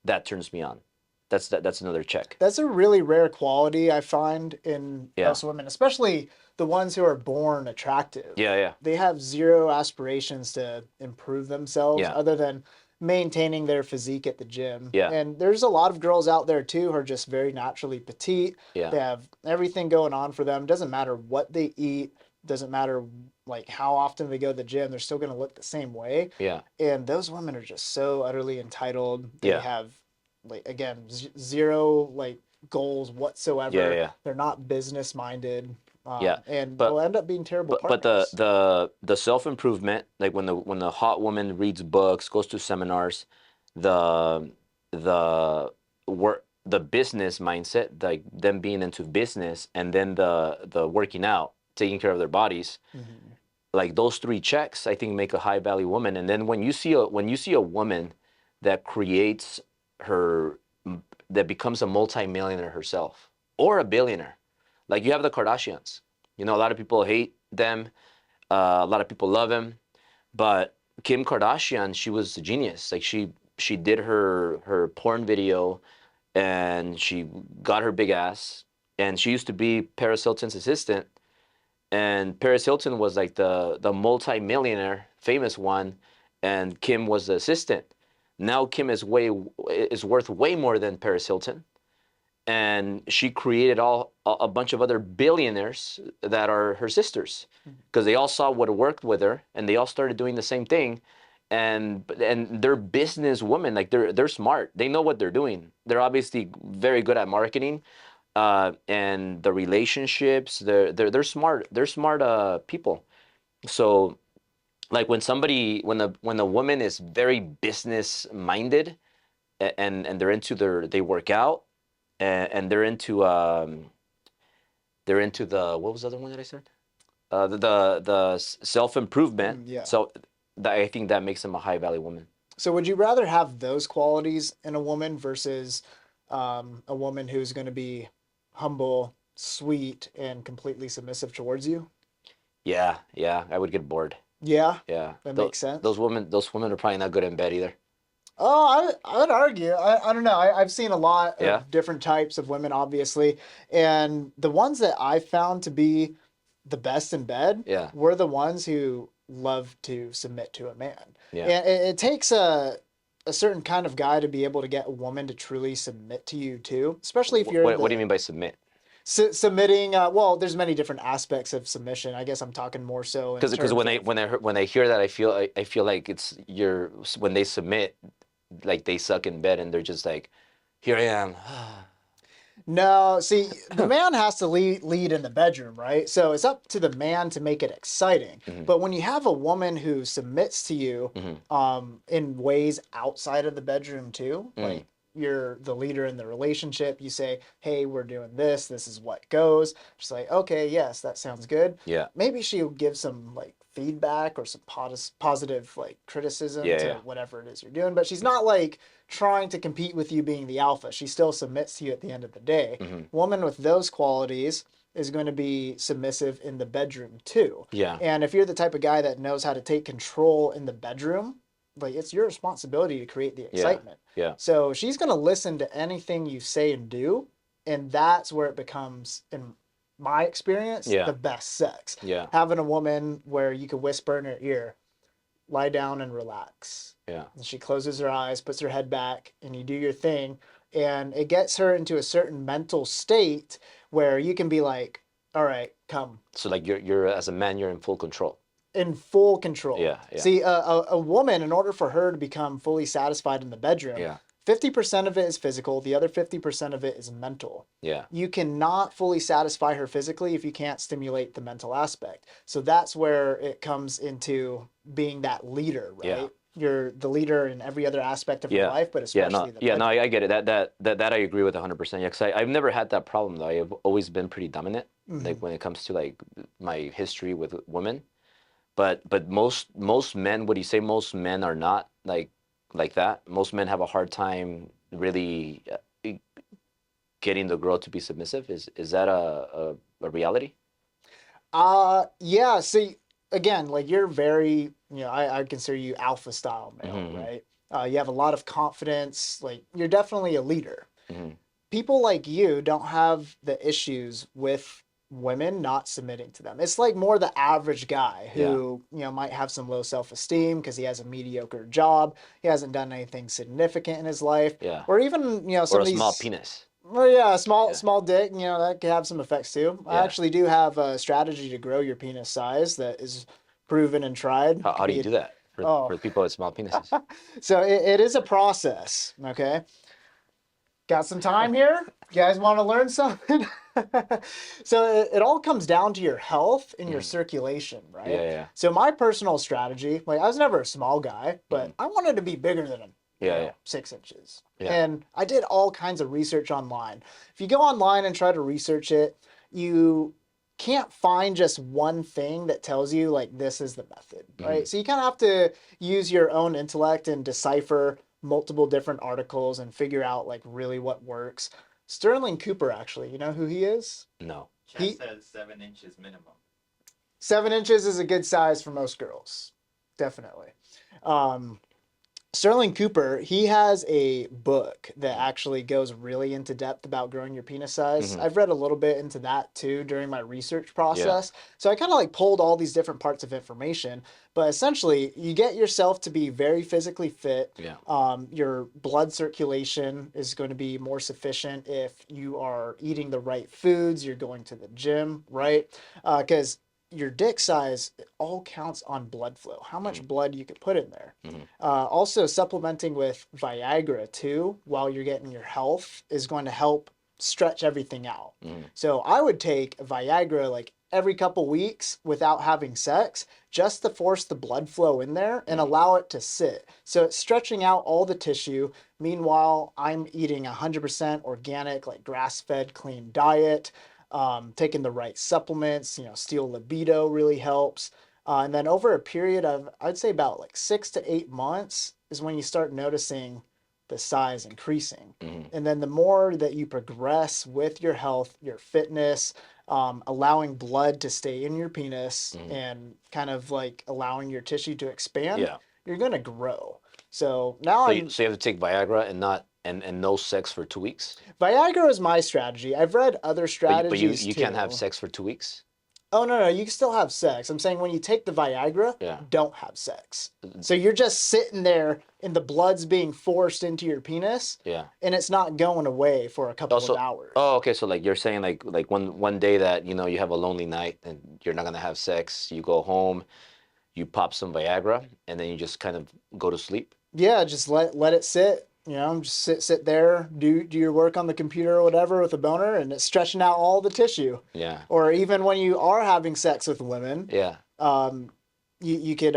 that turns me on. That's another check. That's a really rare quality I find in Yeah. us women, especially the ones who are born attractive. Yeah, yeah. They have zero aspirations to improve themselves Yeah. other than maintaining their physique at the gym. Yeah. And there's a lot of girls out there too who are just very naturally petite. Yeah. They have everything going on for them. Doesn't matter what they eat, doesn't matter like how often they go to the gym, they're still going to look the same way. Yeah. And those women are just so utterly entitled. They Yeah. have like again zero like goals whatsoever. Yeah, yeah. They're not business minded. Yeah, And but- they'll end up being terrible But partners. the self improvement, like when the hot woman reads books, goes to seminars, the work, the business mindset, like them being into business, and then the working out, taking care of their bodies, Mhm. like those three checks, I think make a high value woman. And then when you see a woman that creates her, that becomes a multimillionaire herself or a billionaire, like you have the Kardashians. You know, a lot of people hate them, a lot of people love him, but Kim Kardashian, she was a genius. Like she did her porn video, and she got her big ass, and she used to be Paris Hilton's assistant. And Paris Hilton was like the multi-millionaire, famous one, and Kim was the assistant. Now Kim is worth way more than Paris Hilton, and she created a bunch of other billionaires that are her sisters, because they all saw what worked with her, and they all started doing the same thing, and they're business women, like they're smart, they know what they're doing, they're obviously very good at marketing. And the relationships, they're smart. They're smart people. So, like when a woman is very business minded, and they work out, and they're into the, what was the other one that I said? The self improvement. Yeah. So I think that makes them a high value woman. So would you rather have those qualities in a woman versus a woman who's going to be humble, sweet, and completely submissive towards you? Yeah, I would get bored. Yeah, Yeah, that makes sense. Those women are probably not good in bed either. Oh, I would argue. I don't know. I've seen a lot of Yeah. different types of women, obviously. And the ones that I found to be the best in bed Yeah. were the ones who love to submit to a man. Yeah. And it takes a certain kind of guy to be able to get a woman to truly submit to you too, especially if you're What do you mean by submit? Submitting. Well, there's many different aspects of submission. I guess I'm talking more so in Because terms when I hear that, I feel like when they submit, like they suck in bed and they're just like, here I am. No, see, the man has to lead in the bedroom, right? So it's up to the man to make it exciting. But when you have a woman who submits to you in ways outside of the bedroom too, like you're the leader in the relationship, you say, hey, we're doing this, this is what goes. She's like, okay, yes, that sounds good. Yeah. Maybe she'll give some like feedback or some positive like criticism to Yeah. whatever it is you're doing, but she's not like trying to compete with you being the alpha. She still submits to you at the end of the day. Woman with those qualities is going to be submissive in the bedroom too. Yeah. And if you're the type of guy that knows how to take control in the bedroom, like it's your responsibility to create the excitement. Yeah. So she's going to listen to anything you say and do, and that's where it becomes, in my experience, the best sex. Yeah. Having a woman where you can whisper in her ear, lie down and relax. Yeah. And she closes her eyes, puts her head back, and you do your thing. And it gets her into a certain mental state where you can be like, all right, come. So like you're as a man, you're in full control. In full control. Yeah. See, a woman, in order for her to become fully satisfied in the bedroom, 50% of it is physical. The other 50% of it is mental. Yeah. You cannot fully satisfy her physically if you can't stimulate the mental aspect. So that's where it comes into being that leader, right? Yeah. You're the leader in every other aspect of your life, but especially I get it. That I agree with 100%. Yeah, because I've never had that problem though. I've always been pretty dominant, like when it comes to like my history with women. But most men, what do you say? Most men are not like that. Most men have a hard time really getting the girl to be submissive. Is that a reality? Yeah. See, again, like you're very, I consider you alpha style male, right? You have a lot of confidence. Like you're definitely a leader. People like you don't have the issues with women not submitting to them. It's like more the average guy who, might have some low self-esteem because he has a mediocre job. He hasn't done anything significant in his life. Yeah. Or even, some or of a these small penis. Well, yeah, small dick, that can have some effects too. I Yeah. actually do have a strategy to grow your penis size that is proven and tried. How do you do that for people with small penises? So it is a process, okay? Got some time here? You guys want to learn something? So it all comes down to your health and your circulation, right? Yeah. So my personal strategy, like I was never a small guy, but I wanted to be bigger than him. 6 inches. Yeah. And I did all kinds of research online. If you go online and try to research it, you can't find just one thing that tells you like this is the method, right? So you kind of have to use your own intellect and decipher multiple different articles and figure out like really what works. Sterling Cooper, actually, you know who he is? No. Chad says 7 inches minimum. 7 inches is a good size for most girls, definitely. Sterling Cooper, he has a book that actually goes really into depth about growing your penis size. I've read a little bit into that too during my research process. So I kind of like pulled all these different parts of information. But essentially, you get yourself to be very physically fit. Your blood circulation is going to be more sufficient if you are eating the right foods, you're going to the gym, right? Because your dick size, it all counts on blood flow, how much blood you could put in there. Also, supplementing with Viagra too, while you're getting your health, is going to help stretch everything out. So I would take Viagra like every couple weeks without having sex, just to force the blood flow in there and allow it to sit. So it's stretching out all the tissue. Meanwhile, I'm eating 100% organic, like grass-fed, clean diet. Taking the right supplements, Steel Libido really helps. And then over a period of, I'd say about like 6 to 8 months is when you start noticing the size increasing. And then the more that you progress with your health, your fitness, allowing blood to stay in your penis and kind of like allowing your tissue to expand, you're going to grow. So now so you have to take Viagra and not and no sex for 2 weeks? Viagra is my strategy. I've read other strategies But you can't have sex for 2 weeks? Oh, no, you can still have sex. I'm saying when you take the Viagra, don't have sex. So you're just sitting there and the blood's being forced into your penis. And it's not going away for a couple of hours. Oh, okay. So like you're saying like one day that, you have a lonely night and you're not going to have sex, you go home, you pop some Viagra, and then you just kind of go to sleep? Yeah, just let it sit. You know, just sit there, do your work on the computer or whatever with a boner, and it's stretching out all the tissue. Yeah. Or even when you are having sex with women, Yeah. You could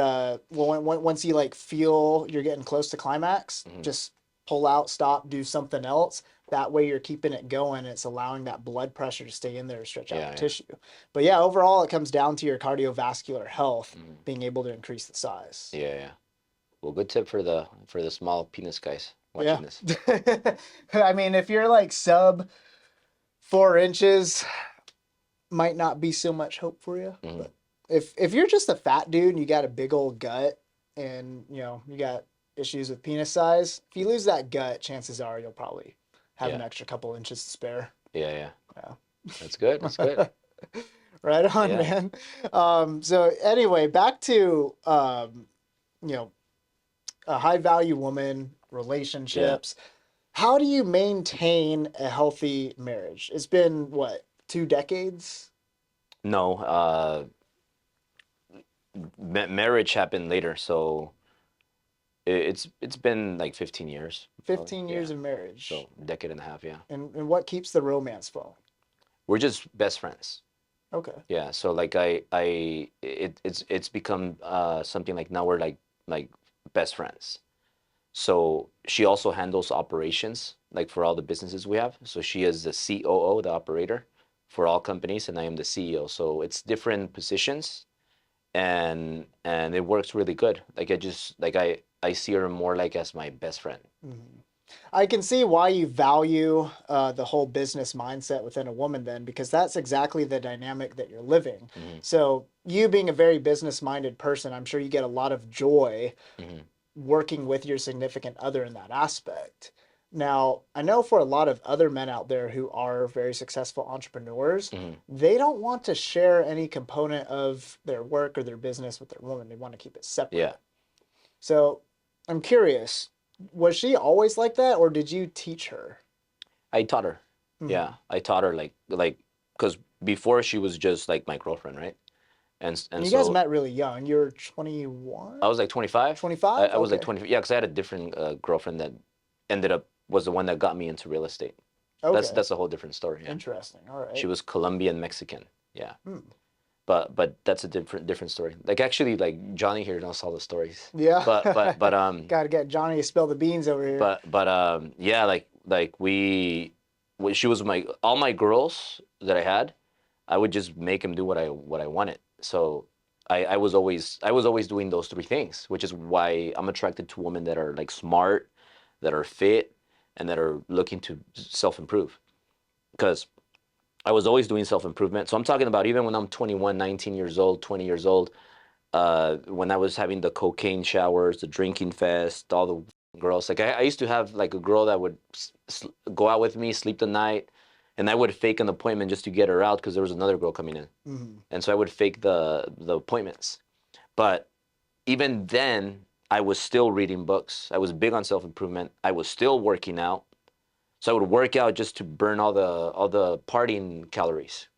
once you like feel you're getting close to climax, just pull out, stop, do something else. That way you're keeping it going. It's allowing that blood pressure to stay in there to stretch out the tissue. But yeah, overall it comes down to your cardiovascular health being able to increase the size. Yeah, yeah. Well, good tip for the small penis guys watching this. I mean, if you're like sub 4 inches, might not be so much hope for you. But if you're just a fat dude and you got a big old gut and you know you got issues with penis size, if you lose that gut, chances are you'll probably have an extra couple inches to spare. Yeah. That's good. That's good. Right on, man. So anyway, back to you know, a high value woman, relationships. How do you maintain a healthy marriage? It's been what, 2 decades? No, marriage happened later, so it's been like 15 years. 15 years of marriage. So a decade and a half, yeah. And what keeps the romance flowing? We're just best friends. Okay. Yeah, so like it's become something like now we're like best friends. So she also handles operations like for all the businesses we have. So she is the COO, the operator for all companies, and I am the CEO. So it's different positions, and it works really good. Like I see her more like as my best friend. I can see why you value the whole business mindset within a woman then, because that's exactly the dynamic that you're living. So you being a very business-minded person, I'm sure you get a lot of joy working with your significant other in that aspect. Now, I know for a lot of other men out there who are very successful entrepreneurs, they don't want to share any component of their work or their business with their woman. They want to keep it separate. Yeah. So I'm curious, was she always like that, or did you teach her? I taught her. Yeah, I taught her like because before she was just like my girlfriend, right? And you so guys met really young. You were 21? I was like 25. 25? I was like 20. Yeah, because I had a different girlfriend that ended up was the one that got me into real estate. Okay. That's a whole different story. Yeah. Interesting. All right. She was Colombian Mexican. Yeah. But that's a different story. Like actually, like Johnny here knows all the stories. Yeah. But Got to get Johnny to spill the beans over here. But yeah, like she was all my girls that I had, I would just make them do what I wanted. So I was always doing those 3 things, which is why I'm attracted to women that are like smart, that are fit, and that are looking to self-improve. Because I was always doing self-improvement. So I'm talking about even when I'm 21, 19 years old, 20 years old, when I was having the cocaine showers, the drinking fest, all the girls. Like I used to have like a girl that would go out with me, sleep the night, and I would fake an appointment just to get her out because there was another girl coming in. And so I would fake the appointments. But even then, I was still reading books. I was big on self-improvement. I was still working out. So I would work out just to burn all the partying calories.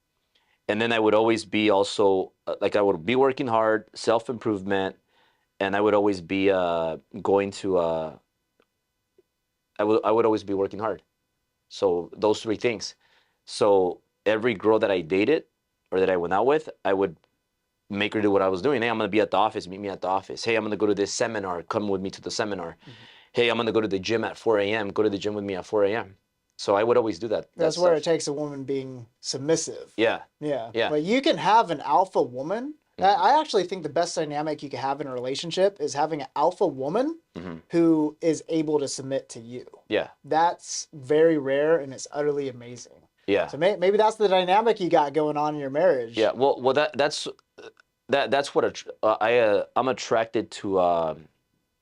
And then I would always be also, like I would be working hard, self-improvement, and I would always be going to, I would always be working hard. So those 3 things. So every girl that I dated or that I went out with, I would make her do what I was doing. Hey, I'm going to be at the office. Meet me at the office. Hey, I'm going to go to this seminar. Come with me to the seminar. Hey, I'm going to go to the gym at 4 a.m. Go to the gym with me at 4 a.m. So I would always do that. That's where it takes a woman being submissive. Yeah. But you can have an alpha woman. I actually think the best dynamic you can have in a relationship is having an alpha woman who is able to submit to you. Yeah. That's very rare and it's utterly amazing. Yeah. So maybe that's the dynamic you got going on in your marriage. Yeah. Well, that's what I'm attracted to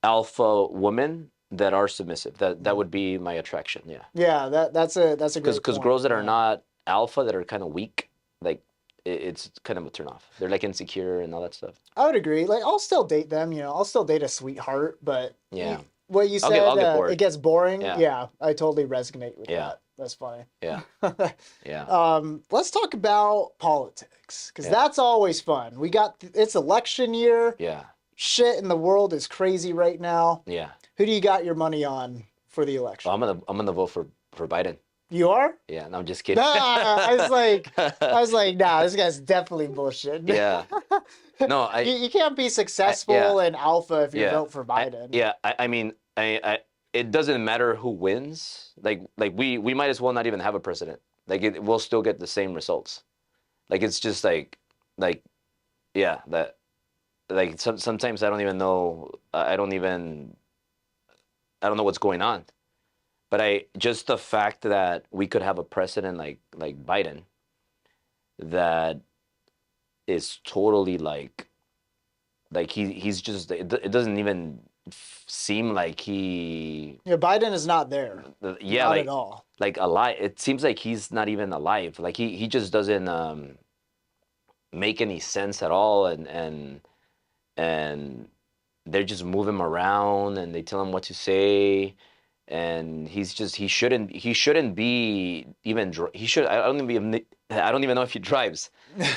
alpha women that are submissive. That would be my attraction. Yeah. Yeah. That's a great point. Because girls that are not alpha, that are kind of weak, like it's kind of a turn off. They're like insecure and all that stuff. I would agree. Like I'll still date them. You know, I'll still date a sweetheart, but yeah. What you said, I'll get bored. It gets boring. Yeah. I totally resonate with that. That's funny. Yeah. Yeah. Let's talk about politics because that's always fun. It's election year. Yeah. Shit in the world is crazy right now. Yeah. Who do you got your money on for the election? I'm gonna vote for Biden. You are? Yeah, no, I'm just kidding. I was like, nah, this guy's definitely bullshit. Yeah. No, you can't be successful in alpha if you vote for Biden. I mean, it doesn't matter who wins. Like we might as well not even have a president. Like we'll still get the same results. Like it's just yeah, that like sometimes I don't even know. I don't know what's going on. But just the fact that we could have a president like Biden that is totally like he's just it doesn't even seem like he Biden is not there. Yeah, not like at all. Like alive. It seems like he's not even alive. Like he just doesn't make any sense at all, and they're just move him around and they tell him what to say, and he shouldn't be even he should I don't even know if he drives.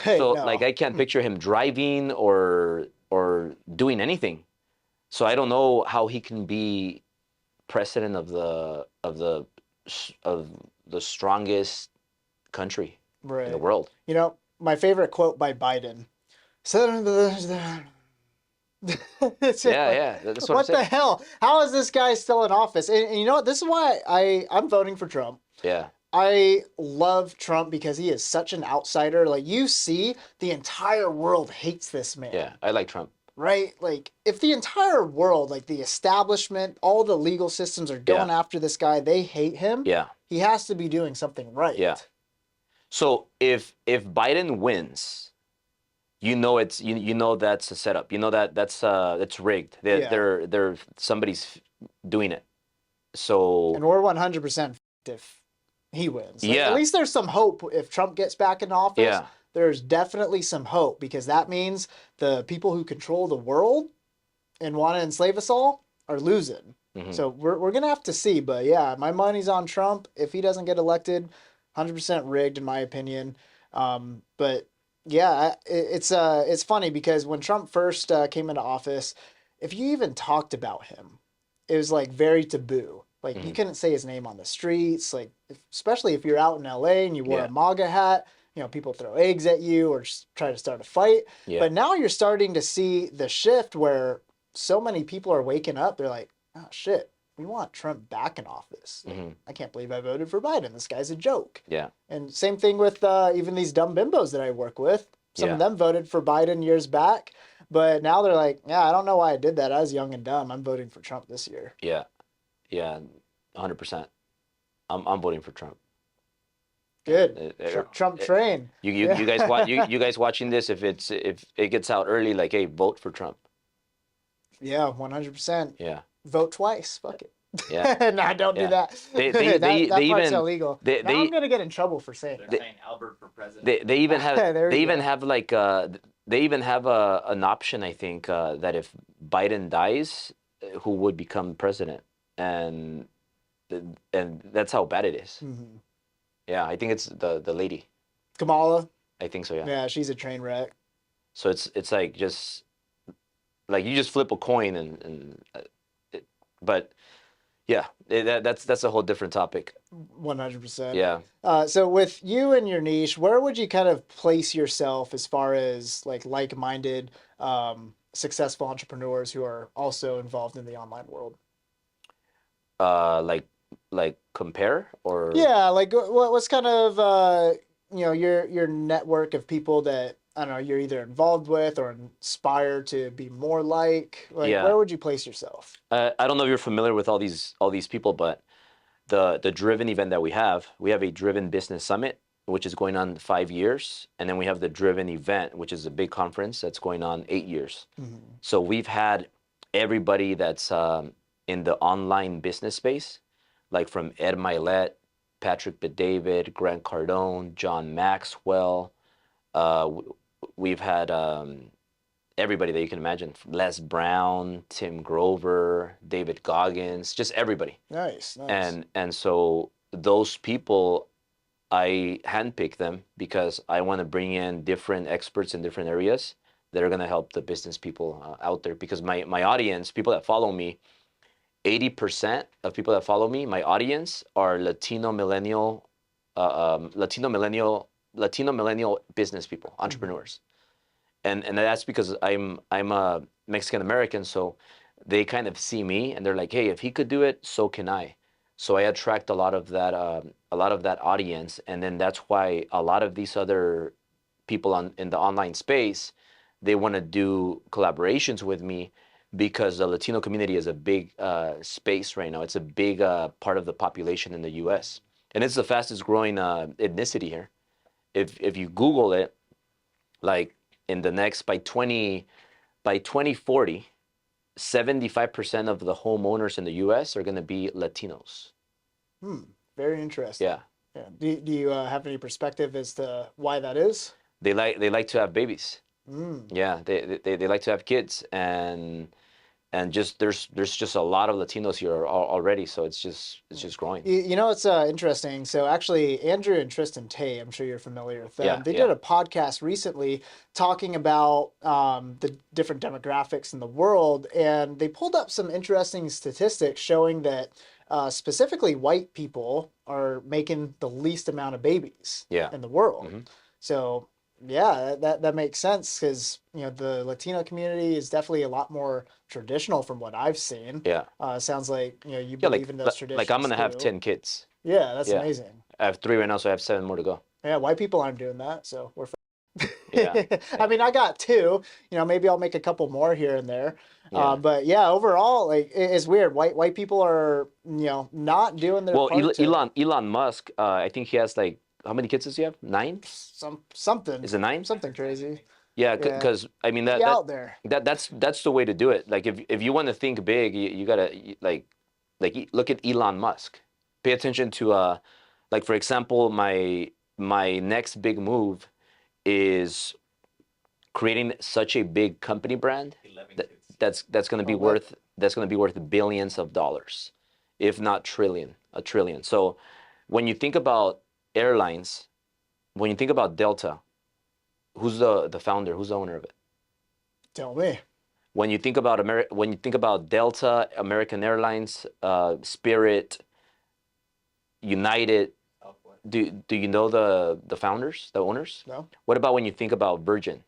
So No. like I can't picture him driving or doing anything. So I don't know how he can be president of the strongest country in the world. My favorite quote by Biden. Yeah, that's what the hell? How is this guy still in office? And you know what? This is why I'm voting for Trump. Yeah. I love Trump because he is such an outsider. Like, you see, the entire world hates this man. Yeah, I like Trump. Right? Like, if the entire world, like the establishment, all the legal systems are going after this guy, they hate him. Yeah. He has to be doing something right. Yeah. So if Biden wins, it's that's a setup. That's rigged. They're somebody's doing it. So and we're 100% if he wins. Like, yeah. At least there's some hope if Trump gets back in office. Yeah. There's definitely some hope because that means the people who control the world and want to enslave us all are losing. Mm-hmm. So we're going to have to see. But yeah, my money's on Trump. If he doesn't get elected, 100% rigged in my opinion. But yeah, it's funny because when Trump first came into office, if you even talked about him, it was like very taboo. Like you couldn't say his name on the streets. Like especially if you're out in LA and you wore a MAGA hat. People throw eggs at you or just try to start a fight. Yeah. But now you're starting to see the shift where so many people are waking up. They're like, oh, shit, we want Trump back in office. Like, I can't believe I voted for Biden. This guy's a joke. Yeah. And same thing with even these dumb bimbos that I work with. Some of them voted for Biden years back. But now they're like, yeah, I don't know why I did that. I was young and dumb. I'm voting for Trump this year. Yeah. Yeah, 100%. I'm voting for Trump. Good. Trump train. You guys watching this, if it gets out early, like, hey, vote for Trump. Yeah, 100%. Yeah. Vote twice. Fuck it. Yeah. Nah, don't do that. They that part's even illegal. Now I'm gonna get in trouble for saying that. They're saying Albert for president. They even have an option, I think, that if Biden dies, who would become president, and that's how bad it is. Mm-hmm. Yeah, I think it's the lady. Kamala? I think so, yeah. Yeah, she's a train wreck. So it's like just like you just flip a coin but yeah, that's a whole different topic. 100%. Yeah. So with you and your niche, where would you kind of place yourself as far as like-minded, successful entrepreneurs who are also involved in the online world? Like compare or like what's kind of your network of people that I don't know you're either involved with or inspire to be more like where would you place yourself? I don't know if you're familiar with all these people, but the Driven event that we have a Driven Business Summit, which is going on 5 years, and then we have the Driven event, which is a big conference that's going on 8 years. Mm-hmm. So we've had everybody that's in the online business space, like from Ed Milet, Patrick Bet-David, Grant Cardone, John Maxwell. We've had everybody that you can imagine. Les Brown, Tim Grover, David Goggins, just everybody. Nice. And so those people, I handpick them because I want to bring in different experts in different areas that are going to help the business people out there. Because my audience, people that follow me, 80% of people that follow me, my audience, are Latino millennial business people, entrepreneurs. And that's because I'm a Mexican American, so they kind of see me and they're like, hey, if he could do it, so can I. So I attract a lot of that audience, and then that's why a lot of these other people in the online space, they want to do collaborations with me, because the Latino community is a big space right now. It's a big part of the population in the U.S. and it's the fastest growing ethnicity here. If you Google it, like in the next by 2040, 75% of the homeowners in the U.S. are going to be Latinos. Very interesting. Yeah. Yeah. Do you have any perspective as to why that is? They like to have babies. Yeah, they like to have kids, and just there's just a lot of Latinos here already, so it's just growing. You know, it's interesting. So actually, Andrew and Tristan Tay, I'm sure you're familiar with them. Yeah, They did a podcast recently talking about the different demographics in the world, and they pulled up some interesting statistics showing that specifically white people are making the least amount of babies in the world. So yeah, that makes sense, because you know the Latino community is definitely a lot more traditional from what I've seen. Yeah. Sounds like you believe in those traditions. Like I'm gonna have too. 10 kids. Yeah, that's amazing. I have 3 right now, so I have 7 more to go. Yeah, white people aren't doing that, so we're. Yeah. I mean, I got 2. You know, maybe I'll make a couple more here and there. Yeah. But yeah, overall, like it's weird. White people are not doing their Well, part to... Elon Musk, I think he has like, how many kids does he have? 9? Something. Is it 9? Something crazy. Yeah, because I mean out there. that's the way to do it. Like if you want to think big, you gotta like look at Elon Musk. Pay attention to like, for example, my next big move is creating such a big company brand that's going to be worth billions of dollars, if not a trillion. So when you think about airlines, when you think about Delta, who's the founder? Who's the owner of it? Tell me. When you think about Delta, American Airlines, Spirit, United, do you know the founders, the owners? No. What about when you think about Virgin?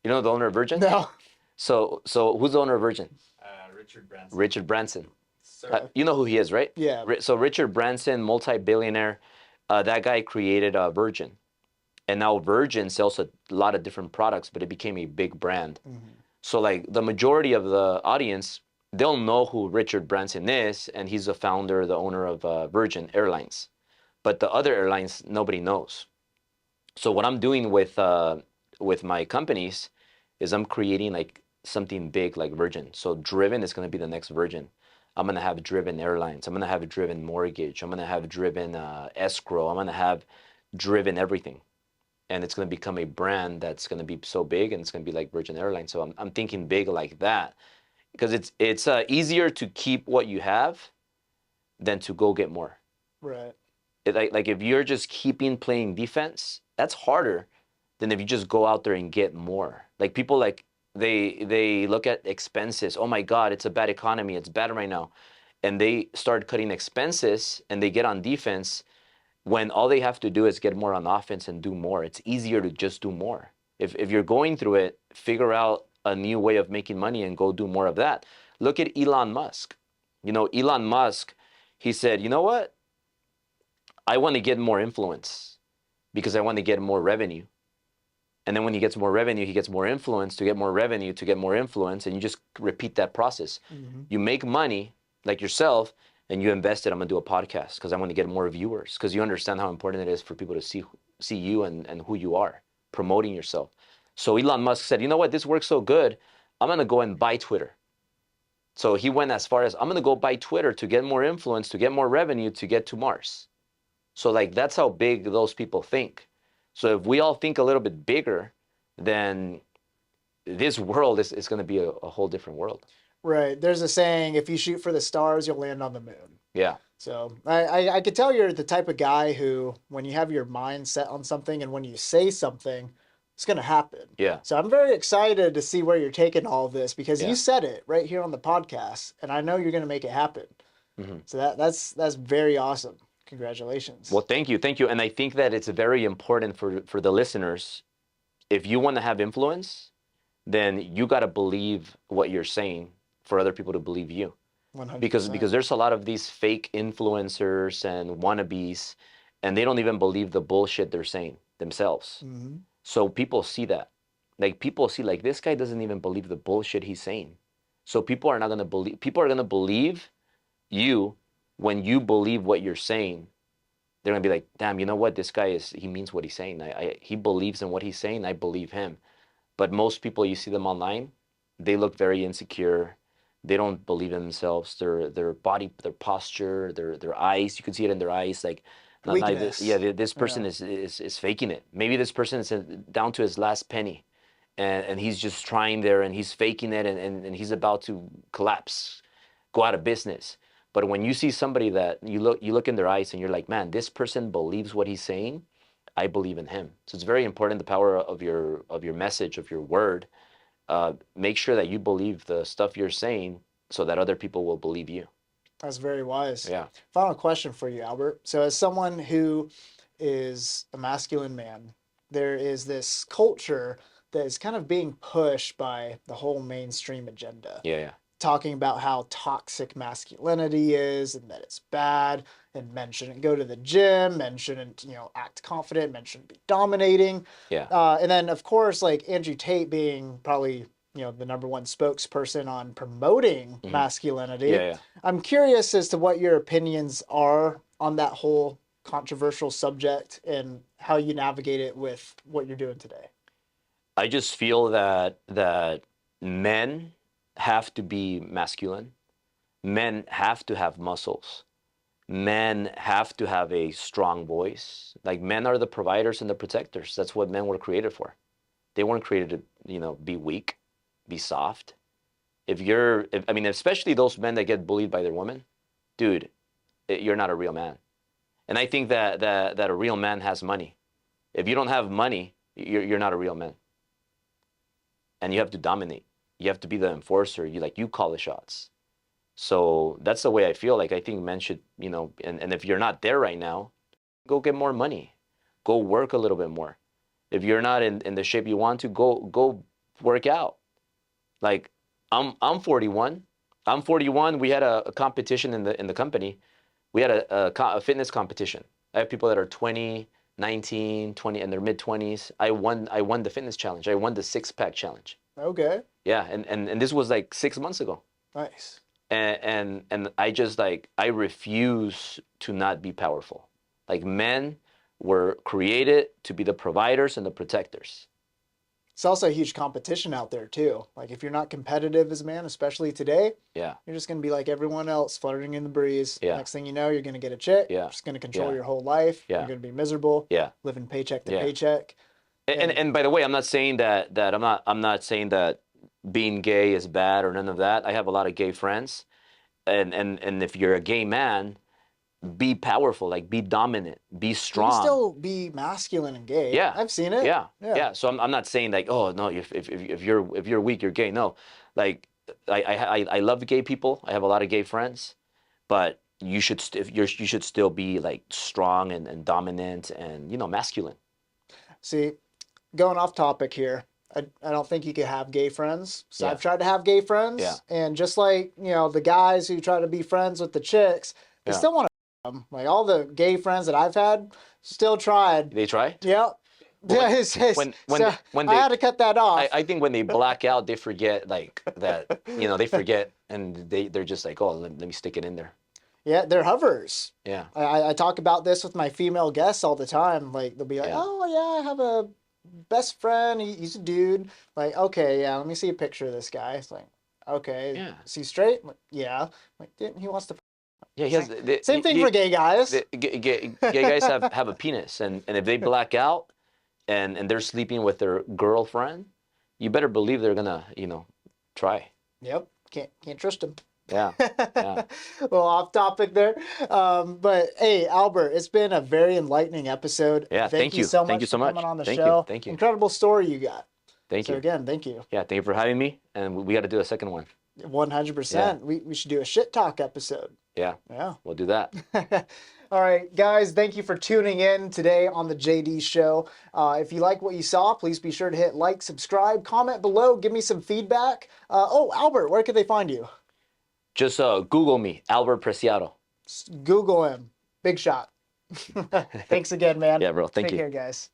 You know the owner of Virgin? No. So who's the owner of Virgin? Richard Branson. Richard Branson. You know who he is, right? Yeah. So Richard Branson, multi-billionaire, that guy created Virgin. And now Virgin sells a lot of different products, but it became a big brand. So like the majority of the audience, they'll know who Richard Branson is, and he's the founder, the owner of Virgin Airlines. But the other airlines, nobody knows. So what I'm doing with my companies is I'm creating like something big like Virgin. So Driven is going to be the next Virgin. I'm going to have Driven Airlines. I'm going to have Driven Mortgage. I'm going to have Driven Escrow. I'm going to have Driven everything. And it's going to become a brand that's going to be so big, and it's going to be like Virgin Airlines. So I'm thinking big like that, because it's easier to keep what you have than to go get more. Right. Like if you're just playing defense, that's harder than if you just go out there and get more. Like people, like they look at expenses. Oh my God, it's a bad economy. It's bad right now. And they start cutting expenses and they get on defense, when all they have to do is get more on offense and do more. It's easier to just do more. If you're going through it, figure out a new way of making money and go do more of that. Look at Elon Musk. You know, Elon Musk, he said, you know what? I want to get more influence because I want to get more revenue. And then when he gets more revenue, he gets more influence to get more revenue, to get more influence. And you just repeat that process. You make money like yourself, and you invest it. I'm going to do a podcast because I want to get more viewers, because you understand how important it is for people to see you and who you are, promoting yourself. So Elon Musk said, you know what, this works so good, I'm going to go and buy Twitter. So he went as far as, I'm going to go buy Twitter to get more influence, to get more revenue, to get to Mars. So like that's how big those people think. So if we all think a little bit bigger, then this world is going to be a whole different world. Right. There's a saying, if you shoot for the stars, you'll land on the moon. Yeah. So I could tell you're the type of guy who, when you have your mind set on something and when you say something, it's going to happen. Yeah. So I'm very excited to see where you're taking all of this, because Yeah. you said it right here on the podcast, and I know you're going to make it happen. Mm-hmm. So that's very awesome. Congratulations. Well, thank you. And I think that it's very important for the listeners. If you want to have influence, then you got to believe what you're saying for other people to believe you. 100%. Because there's a lot of these fake influencers and wannabes, and they don't even believe the bullshit they're saying themselves. Mm-hmm. So people see that. Like, people see, like, this guy doesn't even believe the bullshit he's saying. So people are not going to believe. People are going to believe you when you believe what you're saying. They're going to be like, damn, you know what? This guy he means what he's saying. He believes in what he's saying. I believe him. But most people, you see them online, they look very insecure. They don't believe in themselves. Their body, their posture, their eyes. You can see it in their eyes. Like, Weakness. this person is faking it. Maybe this person is down to his last penny, and he's just trying there, and he's faking it, and he's about to collapse, go out of business. But when you see somebody that you look in their eyes and you're like, man, this person believes what he's saying, I believe in him. So it's very important, the power of your message, of your word. Make sure that you believe the stuff you're saying so that other people will believe you. That's very wise. Yeah. Final question for you, Albert. So as someone who is a masculine man, there is this culture that is kind of being pushed by the whole mainstream agenda. Yeah. Talking about how toxic masculinity is and that it's bad, and men shouldn't go to the gym, men shouldn't, act confident, men shouldn't be dominating. Yeah. And then, of course, like Andrew Tate being probably, the number one spokesperson on promoting masculinity. Yeah. I'm curious as to what your opinions are on that whole controversial subject and how you navigate it with what you're doing today. I just feel that men have to be masculine. Men have to have muscles. Men have to have a strong voice. Like, men are the providers and the protectors. That's what men were created for. They weren't created to, be weak, be soft. Especially those men that get bullied by their women, dude, you're not a real man. And I think that a real man has money. If you don't have money, you're not a real man. And you have to dominate. You have to be the enforcer. You call the shots. So that's the way I feel. Like, I think men should, and if you're not there right now, go get more money. Go work a little bit more. If you're not in the shape you want to, go work out. Like, I'm 41. I'm 41. We had a competition in the company. We had a fitness competition. I have people that are 20, 19, 20, in their mid-20s. I won the fitness challenge. I won the 6-pack challenge. Okay. Yeah, and this was like 6 months ago. Nice. And I just, I refuse to not be powerful. Like, men were created to be the providers and the protectors. It's also a huge competition out there too. Like, if you're not competitive as a man, especially today, Yeah. you're just going to be like everyone else, flirting in the breeze. Yeah. Next thing you know, you're going to get a chick. Yeah. Just going to control Yeah. your whole life. Yeah. You're going to be miserable. Yeah. Living paycheck to Yeah. paycheck. And by the way, I'm not saying that I'm not saying that being gay is bad or none of that. I have a lot of gay friends, and if you're a gay man, be powerful, like, be dominant, be strong. You can still be masculine and gay. Yeah, I've seen it. Yeah. So I'm not saying, like, oh no, if you're weak, you're gay. No, like, I love gay people. I have a lot of gay friends, but you should still be, like, strong and dominant and masculine. See, going off topic here, I don't think you can have gay friends. So Yeah. I've tried to have gay friends. Yeah. And just like, the guys who try to be friends with the chicks, they Yeah. still want to them. Like, all the gay friends that I've had still tried. They try. Yep. Well, Yeah, when I they, had to cut that off. I think when they black out, they forget, like, that, they forget, and they're just like, oh, let me stick it in there. Yeah, they're hovers. Yeah. I talk about this with my female guests all the time. Like, they'll be like, Yeah. oh, yeah, I have a best friend. He's a dude. Like, okay, yeah, let me see a picture of this guy. It's like, okay, Yeah. is he straight? Like, yeah. Like, he wants to. Yeah, he has Same thing for gay guys. Gay guys have a penis, and if they black out and they're sleeping with their girlfriend, you better believe they're gonna try. Yep. Can't trust them. Yeah. Yeah. Well, off topic there. But hey, Albert, it's been a very enlightening episode. Yeah, Thank you so Thank much you so for coming much. on the Thank show. you. Thank you. Incredible story you got. Thank So you. again, thank you. Yeah, thank you for having me. And we got to do a second one. 100%. We should do a shit talk episode. Yeah. Yeah. We'll do that. All right, guys, thank you for tuning in today on the JD Show. If you like what you saw, please be sure to hit like, subscribe, comment below, give me some feedback. Albert, where could they find you? Just Google me, Albert Preciado. Google him. Big shot. Thanks again, man. Yeah, bro. Thank Take you. care, guys.